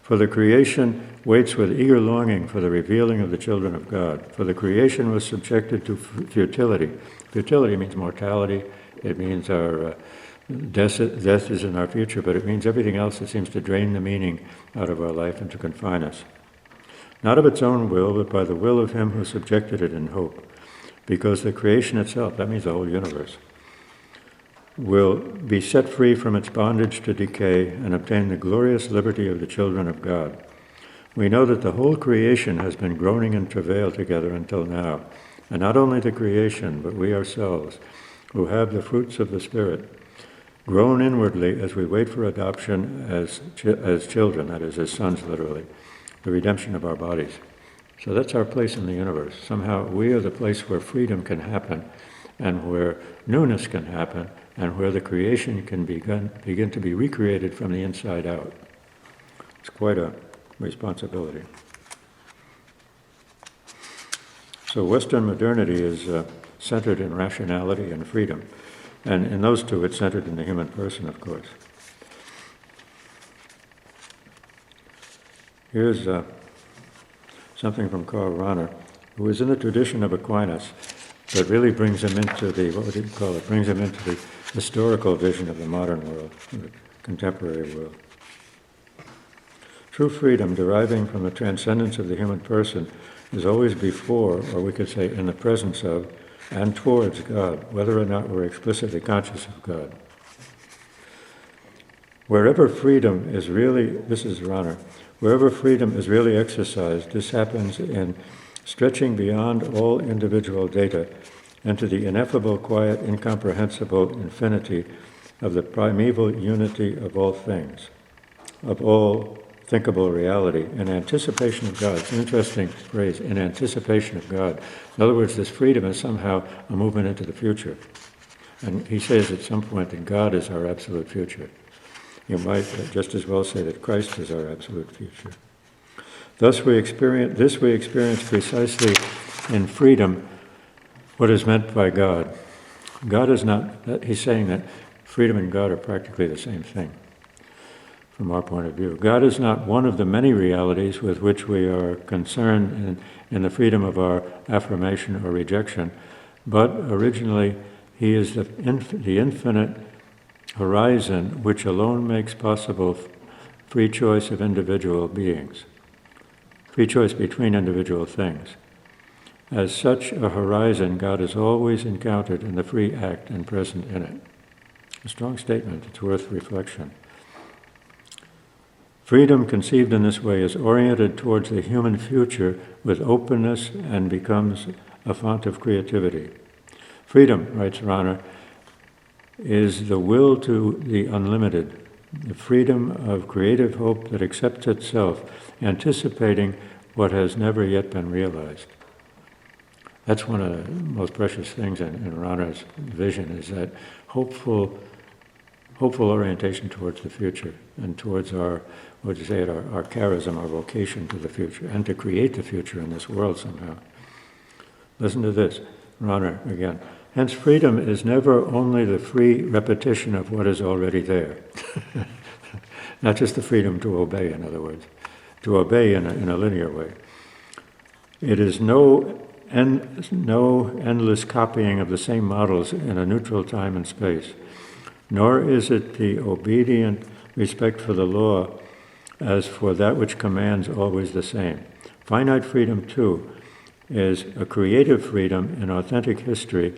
For the creation waits with eager longing for the revealing of the children of God. For the creation was subjected to futility. Futility means mortality. It means our death is in our future, but it means everything else that seems to drain the meaning out of our life and to confine us. Not of its own will, but by the will of him who subjected it in hope. Because the creation itself, that means the whole universe, will be set free from its bondage to decay and obtain the glorious liberty of the children of God. We know that the whole creation has been groaning in travail together until now, and not only the creation, but we ourselves, who have the fruits of the Spirit, groan inwardly as we wait for adoption as children, that is, as sons literally, the redemption of our bodies. So that's our place in the universe. Somehow we are the place where freedom can happen, and where newness can happen, and where the creation can begin to be recreated from the inside out. It's quite a responsibility. So Western modernity is centered in rationality and freedom. And in those two, it's centered in the human person, of course. Here's something from Karl Rahner, who is in the tradition of Aquinas, but really brings him into brings him into the historical vision of the modern world, the contemporary world. True freedom, deriving from the transcendence of the human person, is always before, or we could say in the presence of, and towards God, whether or not we're explicitly conscious of God. Wherever freedom is really, this is Rahner, wherever freedom is really exercised, this happens in stretching beyond all individual data into the ineffable, quiet, incomprehensible infinity of the primeval unity of all things, of all thinkable reality, in anticipation of God. It's an interesting phrase, in anticipation of God. In other words, this freedom is somehow a movement into the future. And he says at some point that God is our absolute future. You might just as well say that Christ is our absolute future. Thus we experience precisely in freedom what is meant by God. God is not, he's saying that freedom and God are practically the same thing from our point of view. God is not one of the many realities with which we are concerned in the freedom of our affirmation or rejection, but originally he is the infinite horizon which alone makes possible free choice of individual beings, free choice between individual things. As such a horizon, God is always encountered in the free act and present in it. A strong statement, it's worth reflection. Freedom conceived in this way is oriented towards the human future with openness and becomes a font of creativity. Freedom, writes Rahner, is the will to the unlimited, the freedom of creative hope that accepts itself, anticipating what has never yet been realized. That's one of the most precious things in Rahner's vision, is that hopeful orientation towards the future and towards our charism, our vocation to the future, and to create the future in this world somehow. Listen to this, Rahner again. Hence, freedom is never only the free repetition of what is already there. Not just the freedom to obey, in other words, to obey in a linear way. It is no endless copying of the same models in a neutral time and space, nor is it the obedient respect for the law as for that which commands always the same. Finite freedom, too, is a creative freedom in authentic history,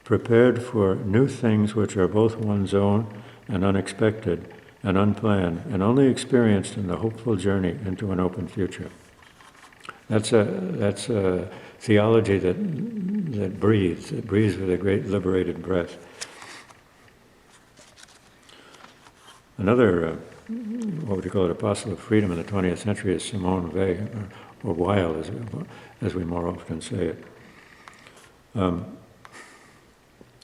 prepared for new things which are both one's own and unexpected and unplanned, and only experienced in the hopeful journey into an open future. That's a theology that breathes. It breathes with a great liberated breath. Another, what would you call it, apostle of freedom in the 20th century is Simone Weil, or Weil, as we more often say it.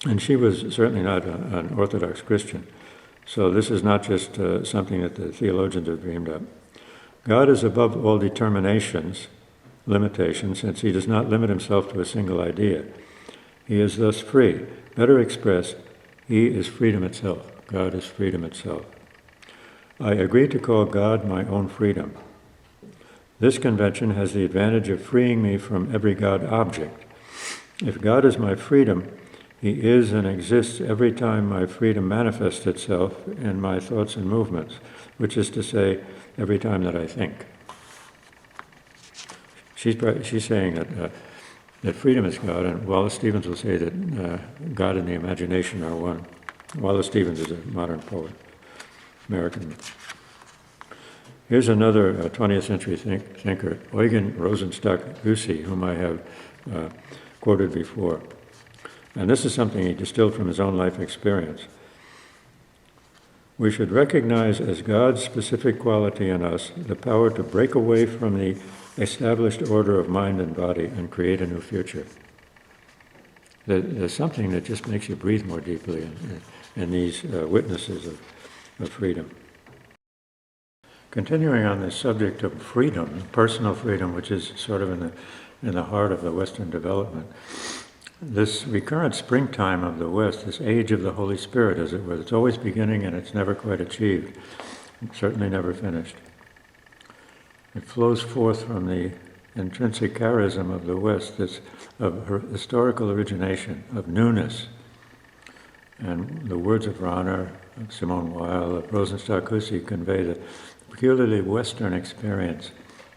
And she was certainly not an Orthodox Christian. So this is not just something that the theologians have dreamed up. God is above all determinations, limitations, since he does not limit himself to a single idea. He is thus free. Better expressed, he is freedom itself. God is freedom itself. I agree to call God my own freedom. This convention has the advantage of freeing me from every God object. If God is my freedom, he is and exists every time my freedom manifests itself in my thoughts and movements, which is to say, every time that I think. She's saying that freedom is God, and Wallace Stevens will say that God and the imagination are one. Wallace Stevens is a modern poet, American. Here's another 20th century thinker, Eugen Rosenstock-Huessy, whom I have quoted before. And this is something he distilled from his own life experience. We should recognize as God's specific quality in us the power to break away from the established order of mind and body and create a new future. There's something that just makes you breathe more deeply in these witnesses of freedom. Continuing on this subject of freedom, personal freedom, which is sort of in the heart of the Western development, this recurrent springtime of the West, this age of the Holy Spirit, as it were, it's always beginning and it's never quite achieved, certainly never finished. It flows forth from the intrinsic charism of the West, this of historical origination, of newness. And the words of Rahner, of Simone Weil, of Rosenstock-Huessy convey the peculiarly Western experience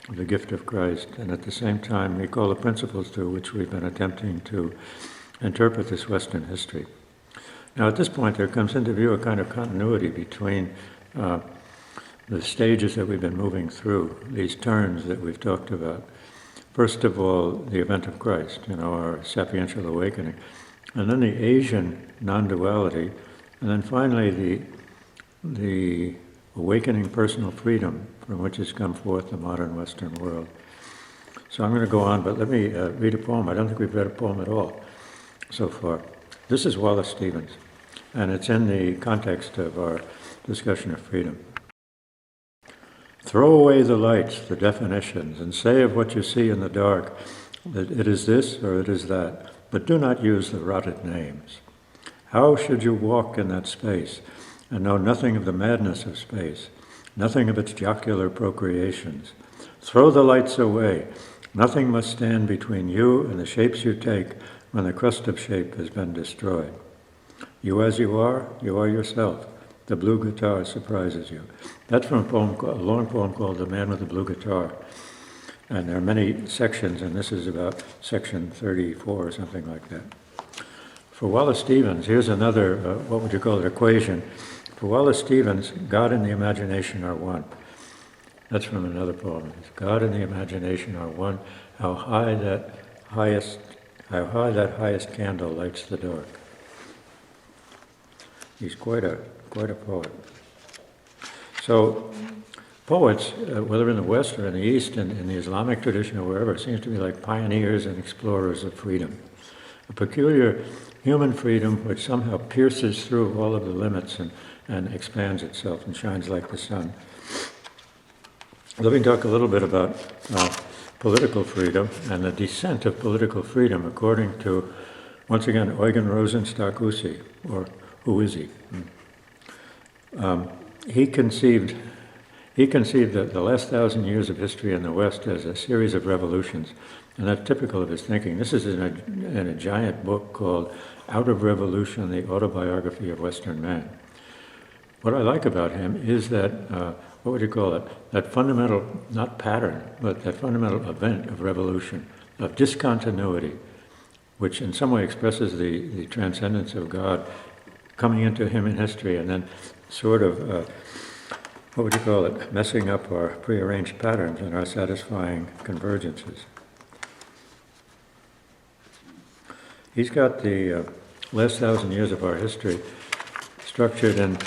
of the gift of Christ, and at the same time recall the principles through which we've been attempting to interpret this Western history. Now at this point there comes into view a kind of continuity between the stages that we've been moving through, these turns that we've talked about. First of all, the event of Christ, our sapiential awakening, and then the Asian non-duality, and then finally the awakening personal freedom from which has come forth the modern Western world. So I'm going to go on, but let me read a poem. I don't think we've read a poem at all so far. This is Wallace Stevens, and it's in the context of our discussion of freedom. Throw away the lights, the definitions, and say of what you see in the dark that it is this or it is that, but do not use the rotted names. How should you walk in that space and know nothing of the madness of space, nothing of its jocular procreations? Throw the lights away. Nothing must stand between you and the shapes you take when the crust of shape has been destroyed. You as you are yourself. The blue guitar surprises you. That's from a long poem called The Man with the Blue Guitar. And there are many sections, and this is about section 34 or something like that. For Wallace Stevens, here's another, what would you call it, equation. For Wallace Stevens, God and the imagination are one. That's from another poem. God and the imagination are one. How high that highest candle lights the dark. He's quite a poet. So poets, whether in the West or in the East, in the Islamic tradition or wherever, seems to be like pioneers and explorers of freedom. A peculiar human freedom which somehow pierces through all of the limits and expands itself and shines like the sun. Let me talk a little bit about political freedom and the descent of political freedom according to, once again, Eugen Rosenstock-Huessy, or who is he? He conceived that the last 1,000 years of history in the West as a series of revolutions, and that's typical of his thinking. This is in a giant book called Out of Revolution, the Autobiography of Western Man. What I like about him is that, what would you call it, that fundamental, not pattern, but that fundamental event of revolution, of discontinuity, which in some way expresses the transcendence of God coming into him in history and then sort of, what would you call it, messing up our prearranged patterns and our satisfying convergences. He's got the last 1,000 years of our history structured in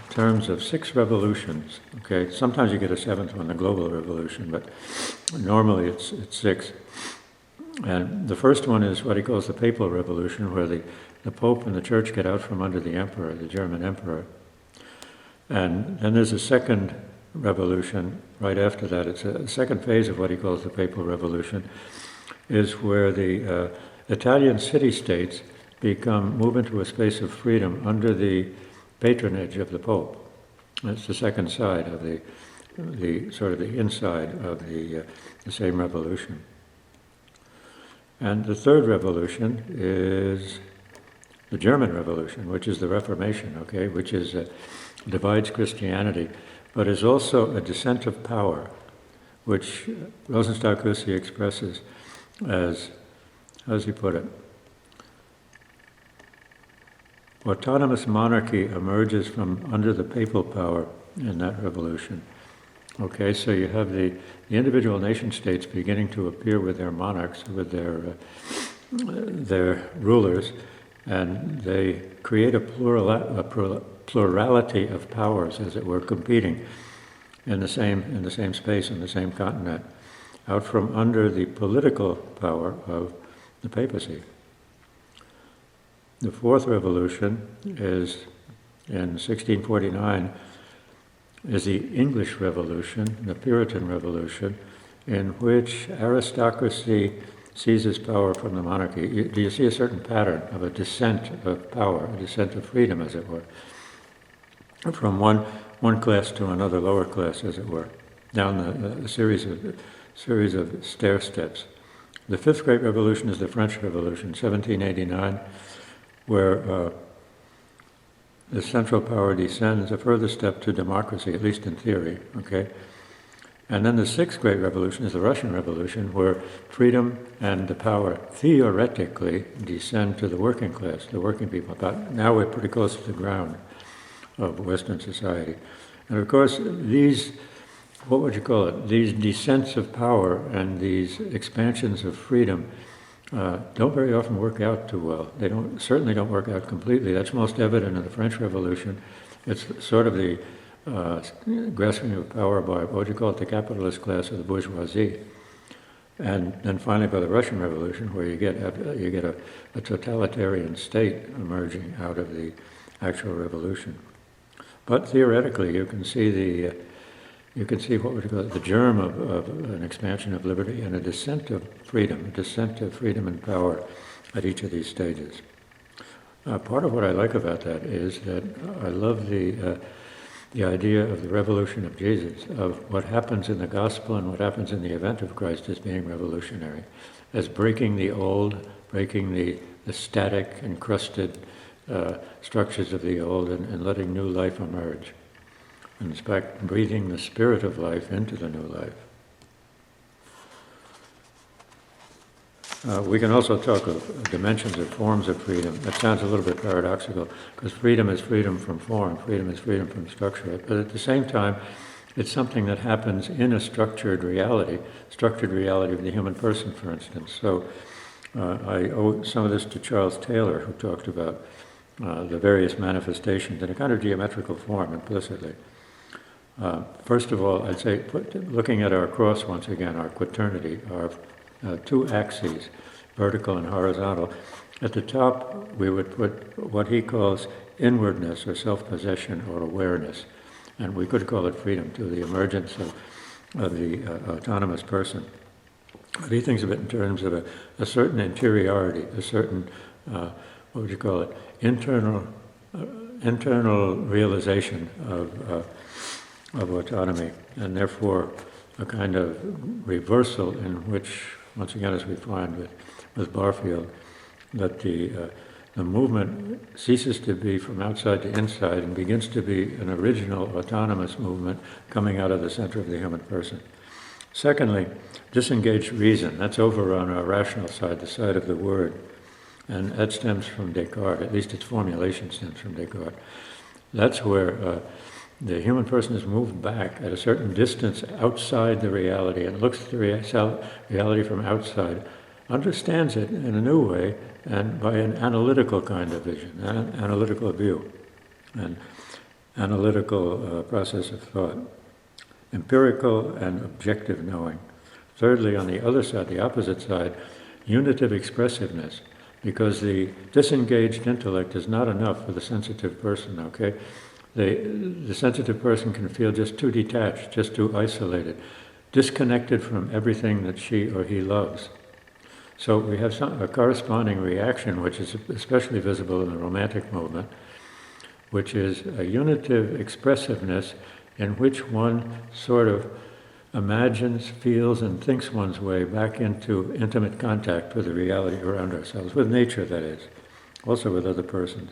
terms of 6 revolutions. Okay, sometimes you get a 7th one, the global revolution, but normally it's 6. And the first one is what he calls the papal revolution, where the Pope and the Church get out from under the Emperor, the German Emperor. And then there's a second revolution right after that. It's a second phase of what he calls the papal revolution, is where the Italian city-states move into a space of freedom under the patronage of the Pope. That's the second side of the sort of the inside of the same revolution. And the third revolution is the German Revolution, which is the Reformation, okay, which divides Christianity, but is also a descent of power, which Rosenstock-Huessy expresses as, how does he put it? Autonomous monarchy emerges from under the papal power in that revolution. Okay, so you have the individual nation states beginning to appear with their monarchs, with their their rulers, and they create a plurality of powers, as it were, competing in the same space, in the same continent, out from under the political power of the papacy. The fourth revolution is in 1649, is the English Revolution, the Puritan Revolution, in which aristocracy seizes power from the monarchy. Do you see a certain pattern of a descent of power, a descent of freedom, as it were, from one class to another lower class, as it were, down a series of stair steps. The fifth great revolution is the French Revolution, 1789, where the central power descends a further step to democracy, at least in theory, okay? And then the sixth great revolution is the Russian Revolution, where freedom and the power theoretically descend to the working class, the working people. But now we're pretty close to the ground of Western society. And of course, these, what would you call it, these descents of power and these expansions of freedom don't very often work out too well. They certainly don't work out completely. That's most evident in the French Revolution. It's sort of the grasping of power by, what would you call it, the capitalist class or the bourgeoisie. And then finally by the Russian Revolution, where you get a totalitarian state emerging out of the actual revolution. But theoretically, you can see what would you call it, the germ of an expansion of liberty and a descent of freedom and power at each of these stages. Part of what I like about that is that I love the idea of the revolution of Jesus, of what happens in the gospel and what happens in the event of Christ as being revolutionary, as breaking the old, breaking the static, encrusted structures of the old and letting new life emerge. And in fact, breathing the spirit of life into the new life. We can also talk of dimensions or forms of freedom. That sounds a little bit paradoxical, because freedom is freedom from form, freedom is freedom from structure. But at the same time, it's something that happens in a structured reality of the human person, for instance. So I owe some of this to Charles Taylor, who talked about the various manifestations in a kind of geometrical form, implicitly. First of all, I'd say, looking at our cross once again, our quaternity, our two axes, vertical and horizontal. At the top, we would put what he calls inwardness or self-possession or awareness. And we could call it freedom, to the emergence of the autonomous person. But he thinks of it in terms of a certain interiority, a certain, what would you call it, internal realization of autonomy, and therefore a kind of reversal in which, once again, as we find with Barfield, that the movement ceases to be from outside to inside and begins to be an original autonomous movement coming out of the center of the human person. Secondly, disengaged reason. That's over on our rational side, the side of the word. And that stems from Descartes, at least its formulation stems from Descartes. That's where the human person is moved back at a certain distance outside the reality and looks at the reality from outside, understands it in a new way, and by an analytical kind of vision, an analytical view, an analytical process of thought, empirical and objective knowing. Thirdly, on the other side, the opposite side, unitive expressiveness, because the disengaged intellect is not enough for the sensitive person, okay? The sensitive person can feel just too detached, just too isolated, disconnected from everything that she or he loves. So we have a corresponding reaction, which is especially visible in the Romantic movement, which is a unitive expressiveness in which one sort of imagines, feels, and thinks one's way back into intimate contact with the reality around ourselves, with nature, that is, also with other persons.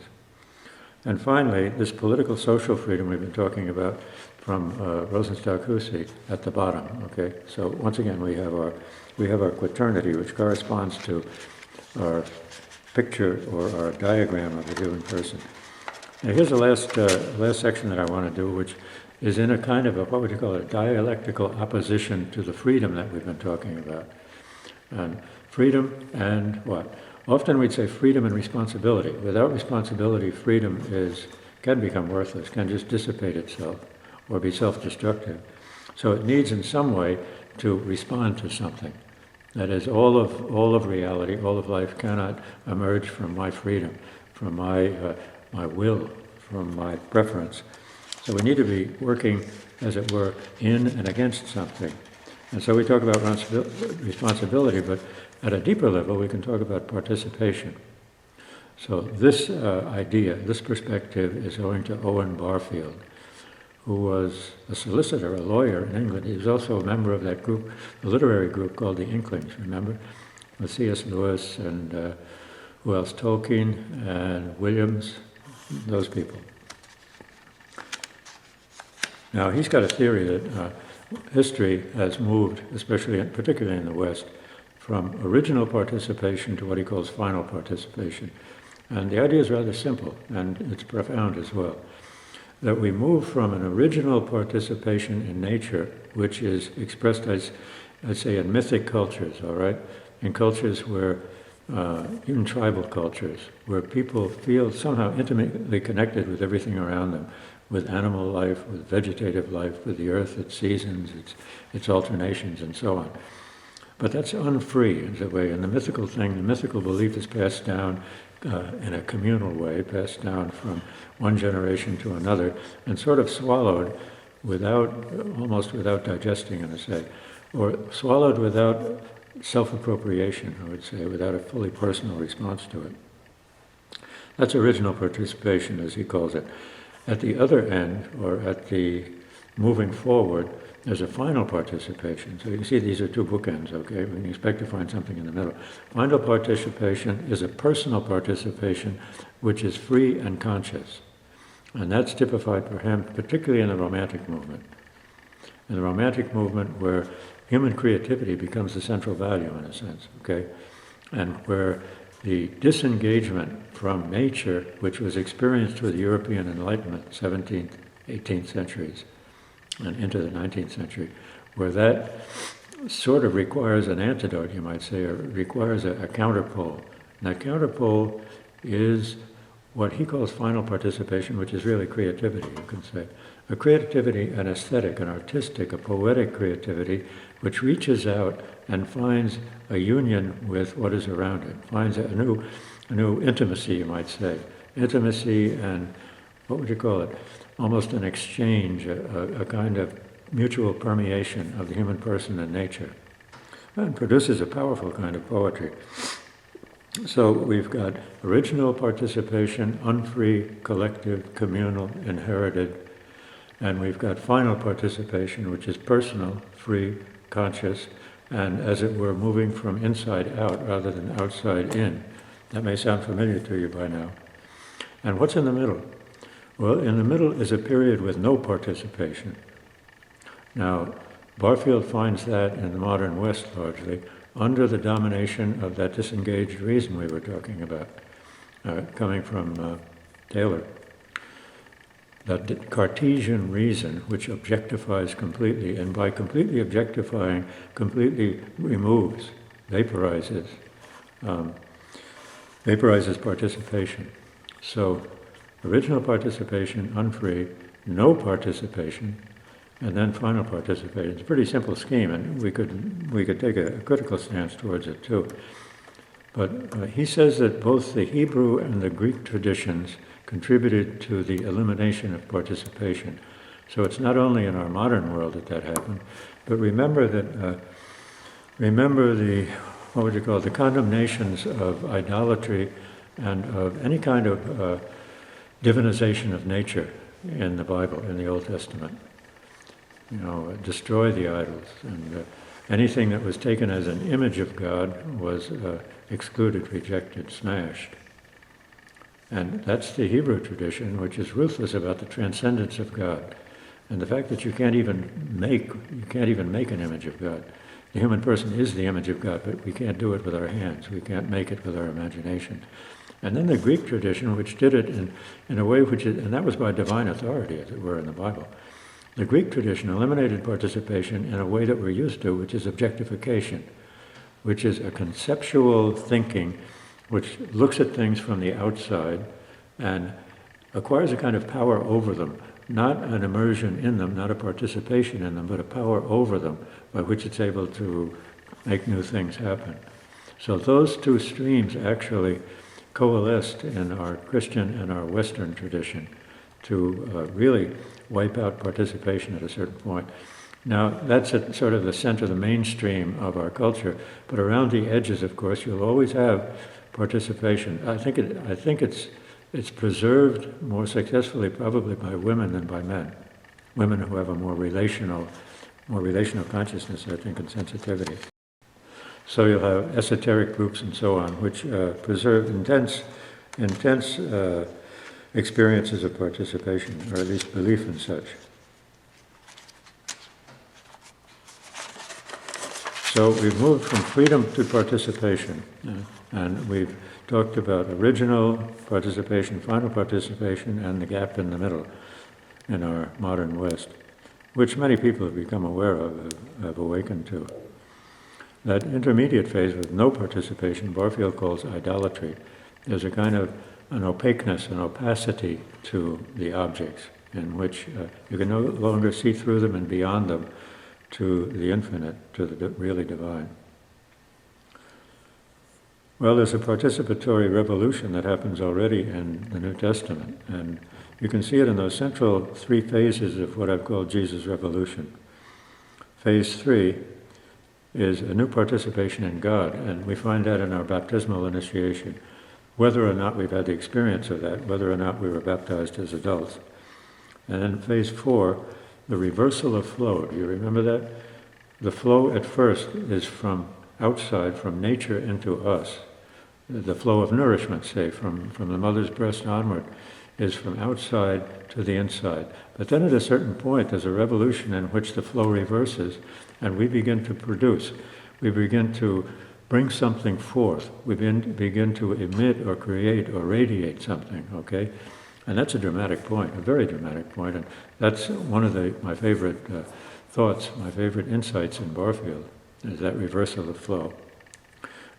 And finally, this political social freedom we've been talking about from Rosenstock-Huessy at the bottom, okay? So once again, we have our quaternity, which corresponds to our picture or our diagram of the human person. Now here's the last section that I want to do, which is in a kind of what would you call it, a dialectical opposition to the freedom that we've been talking about. And freedom and what? Often we'd say freedom and responsibility. Without responsibility, freedom can become worthless, can just dissipate itself or be self-destructive. So it needs in some way to respond to something. That is, all of reality, all of life cannot emerge from my freedom, from my will, from my preference. So we need to be working, as it were, in and against something. And so we talk about responsibility, but at a deeper level, we can talk about participation. So this idea, this perspective is owing to Owen Barfield, who was a solicitor, a lawyer in England. He was also a member of that group, the literary group called the Inklings, remember? With C.S. Lewis and who else? Tolkien and Williams, those people. Now, he's got a theory that history has moved, particularly in the West, from original participation to what he calls final participation. And the idea is rather simple, and it's profound as well. That we move from an original participation in nature, which is expressed as, I'd say, in mythic cultures, all right? In cultures where, even tribal cultures, where people feel somehow intimately connected with everything around them, with animal life, with vegetative life, with the earth, its seasons, its alternations, and so on. But that's unfree, in a way, and the mythical belief is passed down in a communal way, passed down from one generation to another, and sort of swallowed almost without digesting, in a say, or swallowed without self-appropriation, I would say, without a fully personal response to it. That's original participation, as he calls it. At the other end, or at the moving forward, there's a final participation. So you can see these are two bookends, okay? We can expect to find something in the middle. Final participation is a personal participation which is free and conscious. And that's typified for him, particularly in the Romantic movement. In the Romantic movement, where human creativity becomes the central value, in a sense, okay? And where the disengagement from nature, which was experienced with European Enlightenment, 17th, 18th centuries, and into the 19th century, where that sort of requires an antidote, you might say, or requires a counterpole. And that counterpole is what he calls final participation, which is really creativity, you can say. A creativity, an aesthetic, an artistic, a poetic creativity, which reaches out and finds a union with what is around it, finds a new intimacy, you might say. Intimacy and, what would you call it? Almost an exchange, a kind of mutual permeation of the human person and nature. And produces a powerful kind of poetry. So we've got original participation, unfree, collective, communal, inherited, and we've got final participation, which is personal, free, conscious, and as it were moving from inside out rather than outside in. That may sound familiar to you by now. And what's in the middle? Well, in the middle is a period with no participation. Now, Barfield finds that in the modern West largely, under the domination of that disengaged reason we were talking about, coming from Taylor. That Cartesian reason, which objectifies completely, and by completely objectifying, completely removes, vaporizes participation. So, original participation, unfree, no participation, and then final participation. It's a pretty simple scheme, and we could take a critical stance towards it too. But he says that both the Hebrew and the Greek traditions contributed to the elimination of participation. So it's not only in our modern world that happened, but remember the the condemnations of idolatry and of any kind of divinization of nature in the Bible, in the Old Testament. Destroy the idols, and anything that was taken as an image of God was excluded, rejected, smashed. And that's the Hebrew tradition, which is ruthless about the transcendence of God, and the fact that you can't even make an image of God. The human person is the image of God, but we can't do it with our hands. We can't make it with our imagination. And then the Greek tradition, which did it in a way and that was by divine authority, as it were, in the Bible. The Greek tradition eliminated participation in a way that we're used to, which is objectification, which is a conceptual thinking which looks at things from the outside and acquires a kind of power over them, not an immersion in them, not a participation in them, but a power over them by which it's able to make new things happen. So those two streams actually coalesced in our Christian and our Western tradition to really wipe out participation at a certain point. Now, that's at sort of the center, the mainstream of our culture, but around the edges, of course, you'll always have participation. I think it's preserved more successfully probably by women than by men. Women who have a more relational consciousness, I think, and sensitivity. So you'll have esoteric groups and so on, which preserve intense experiences of participation, or at least belief in such. So we've moved from freedom to participation, and we've talked about original participation, final participation, and the gap in the middle in our modern West, which many people have become aware of, have awakened to. That intermediate phase with no participation, Barfield calls idolatry. There's a kind of an opaqueness, an opacity to the objects in which you can no longer see through them and beyond them to the infinite, to the really divine. Well, there's a participatory revolution that happens already in the New Testament, and you can see it in those central three phases of what I've called Jesus' revolution. Phase 3 is a new participation in God, and we find that in our baptismal initiation, whether or not we've had the experience of that, whether or not we were baptized as adults. And in phase 4, the reversal of flow. Do you remember that? The flow at first is from outside, from nature into us. The flow of nourishment, say, from the mother's breast onward, is from outside to the inside. But then at a certain point, there's a revolution in which the flow reverses, and we begin to produce. We begin to bring something forth. We begin to emit or create or radiate something, okay? And that's a dramatic point, a very dramatic point, and that's one of my favorite thoughts, my favorite insights in Barfield, is that reversal of flow.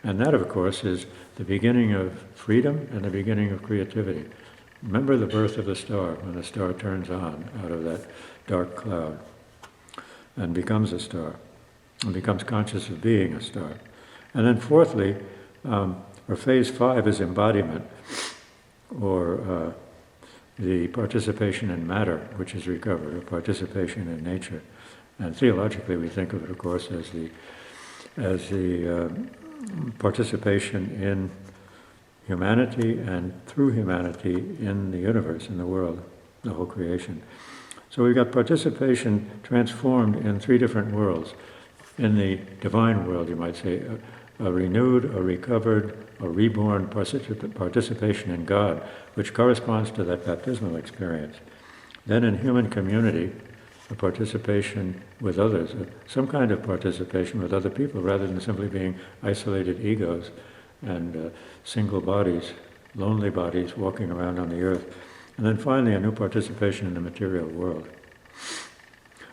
And that, of course, is the beginning of freedom and the beginning of creativity. Remember the birth of the star, when the star turns on out of that dark cloud and becomes a star, and becomes conscious of being a star. And then fourthly, or phase 5 is embodiment, or the participation in matter, which is recovered, or participation in nature. And theologically, we think of it, of course, as the participation in humanity and through humanity in the universe, in the world, the whole creation. So we've got participation transformed in 3 different worlds. In the divine world, you might say, a renewed, a recovered, a reborn participation in God, which corresponds to that baptismal experience. Then in human community, a participation with others, some kind of participation with other people, rather than simply being isolated egos and single bodies, lonely bodies walking around on the earth. And then finally, a new participation in the material world.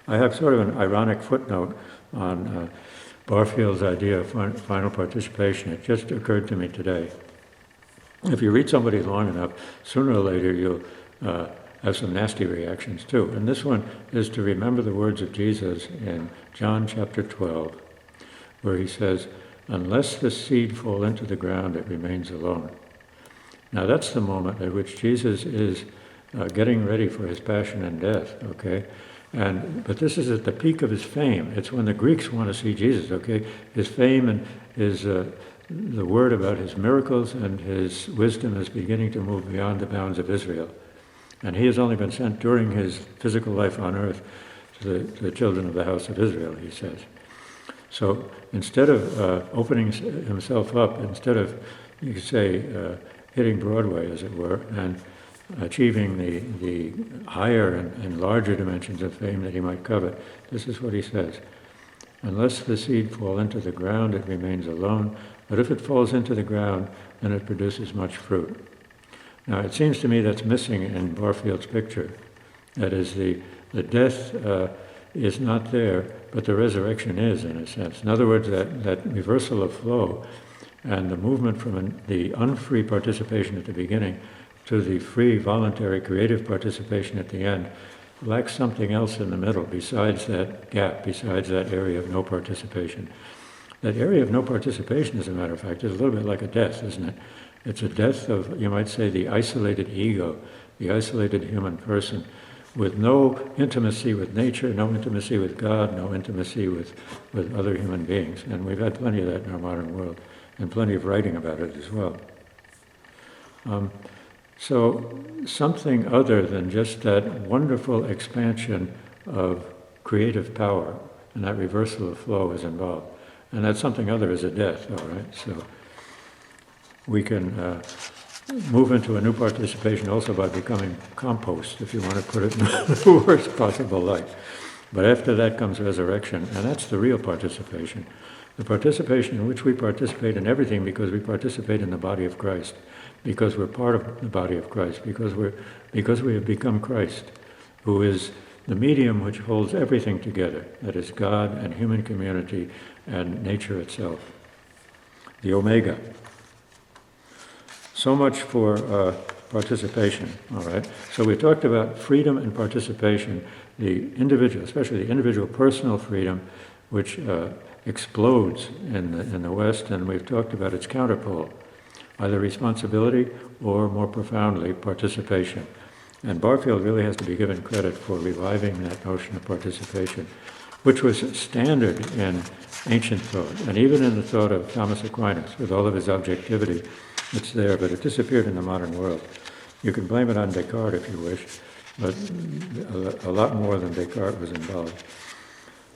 I have sort of an ironic footnote on Barfield's idea of final participation. It just occurred to me today. If you read somebody long enough, sooner or later you'll have some nasty reactions too. And this one is to remember the words of Jesus in John chapter 12, where he says, "Unless the seed fall into the ground, it remains alone." Now that's the moment at which Jesus is getting ready for his passion and death, okay? But this is at the peak of his fame. It's when the Greeks want to see Jesus, okay? His fame and his the word about his miracles and his wisdom is beginning to move beyond the bounds of Israel. And he has only been sent during his physical life on earth to the children of the house of Israel, he says. So instead of opening himself up, instead of, you could say, hitting Broadway, as it were, and achieving the higher and larger dimensions of fame that he might covet, this is what he says. "Unless the seed fall into the ground, it remains alone, but if it falls into the ground, then it produces much fruit." Now, it seems to me that's missing in Barfield's picture. That is, the death is not there, but the resurrection is, in a sense. In other words, that reversal of flow And the movement from the unfree participation at the beginning to the free, voluntary, creative participation at the end lacks something else in the middle besides that gap, besides that area of no participation. That area of no participation, as a matter of fact, is a little bit like a death, isn't it? It's a death of, you might say, the isolated ego, the isolated human person, with no intimacy with nature, no intimacy with God, no intimacy with other human beings. And we've had plenty of that in our modern world, and plenty of writing about it as well. So something other than just that wonderful expansion of creative power and that reversal of flow is involved. And that something other is a death, all right? So we can move into a new participation also by becoming compost, if you want to put it in the worst possible light. But after that comes resurrection, and that's the real participation. The participation in which we participate in everything because we participate in the body of Christ, because we're part of the body of Christ, because we have become Christ, who is the medium which holds everything together, that is God and human community and nature itself. The Omega. So much for participation, all right? So we talked about freedom and participation, the individual, especially the individual personal freedom, which explodes in the West, and we've talked about its counterpole, either responsibility or, more profoundly, participation. And Barfield really has to be given credit for reviving that notion of participation, which was standard in ancient thought, and even in the thought of Thomas Aquinas, with all of his objectivity, it's there, but it disappeared in the modern world. You can blame it on Descartes if you wish, but a lot more than Descartes was involved.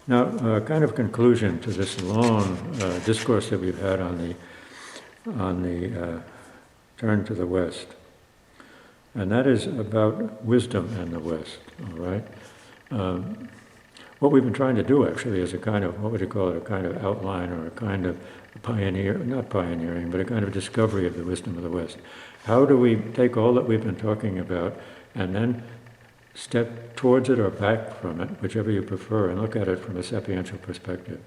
Now, a kind of conclusion to this long discourse that we've had on the turn to the West, and that is about wisdom and the West, all right? What we've been trying to do, actually, is a kind of, what would you call it, a kind of outline or a kind of not pioneering, but a kind of discovery of the wisdom of the West. How do we take all that we've been talking about and then step towards it or back from it, whichever you prefer, and look at it from a sapiential perspective?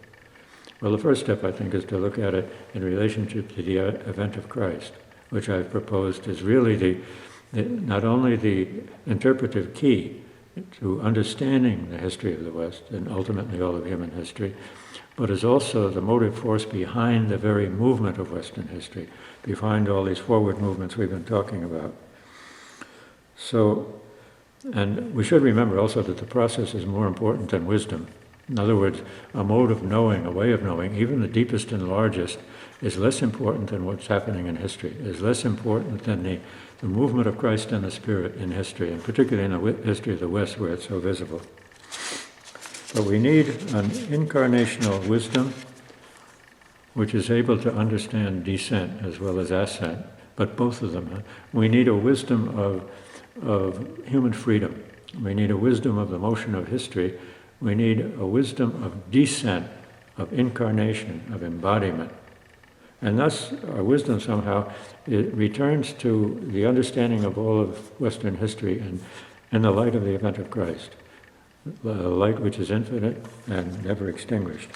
Well, the first step, I think, is to look at it in relationship to the event of Christ, which I've proposed is really not only the interpretive key to understanding the history of the West and ultimately all of human history, but is also the motive force behind the very movement of Western history, behind all these forward movements we've been talking about. So, and we should remember also that the process is more important than wisdom. In other words, a mode of knowing, a way of knowing, even the deepest and largest, is less important than what's happening in history, is less important than the movement of Christ and the Spirit in history, and particularly in the history of the West where it's so visible. But we need an incarnational wisdom which is able to understand descent as well as ascent, but both of them. We need a wisdom of human freedom. We need a wisdom of the motion of history. We need a wisdom of descent, of incarnation, of embodiment. And thus, our wisdom somehow, it returns to the understanding of all of Western history in the light of the event of Christ, the light which is infinite and never extinguished.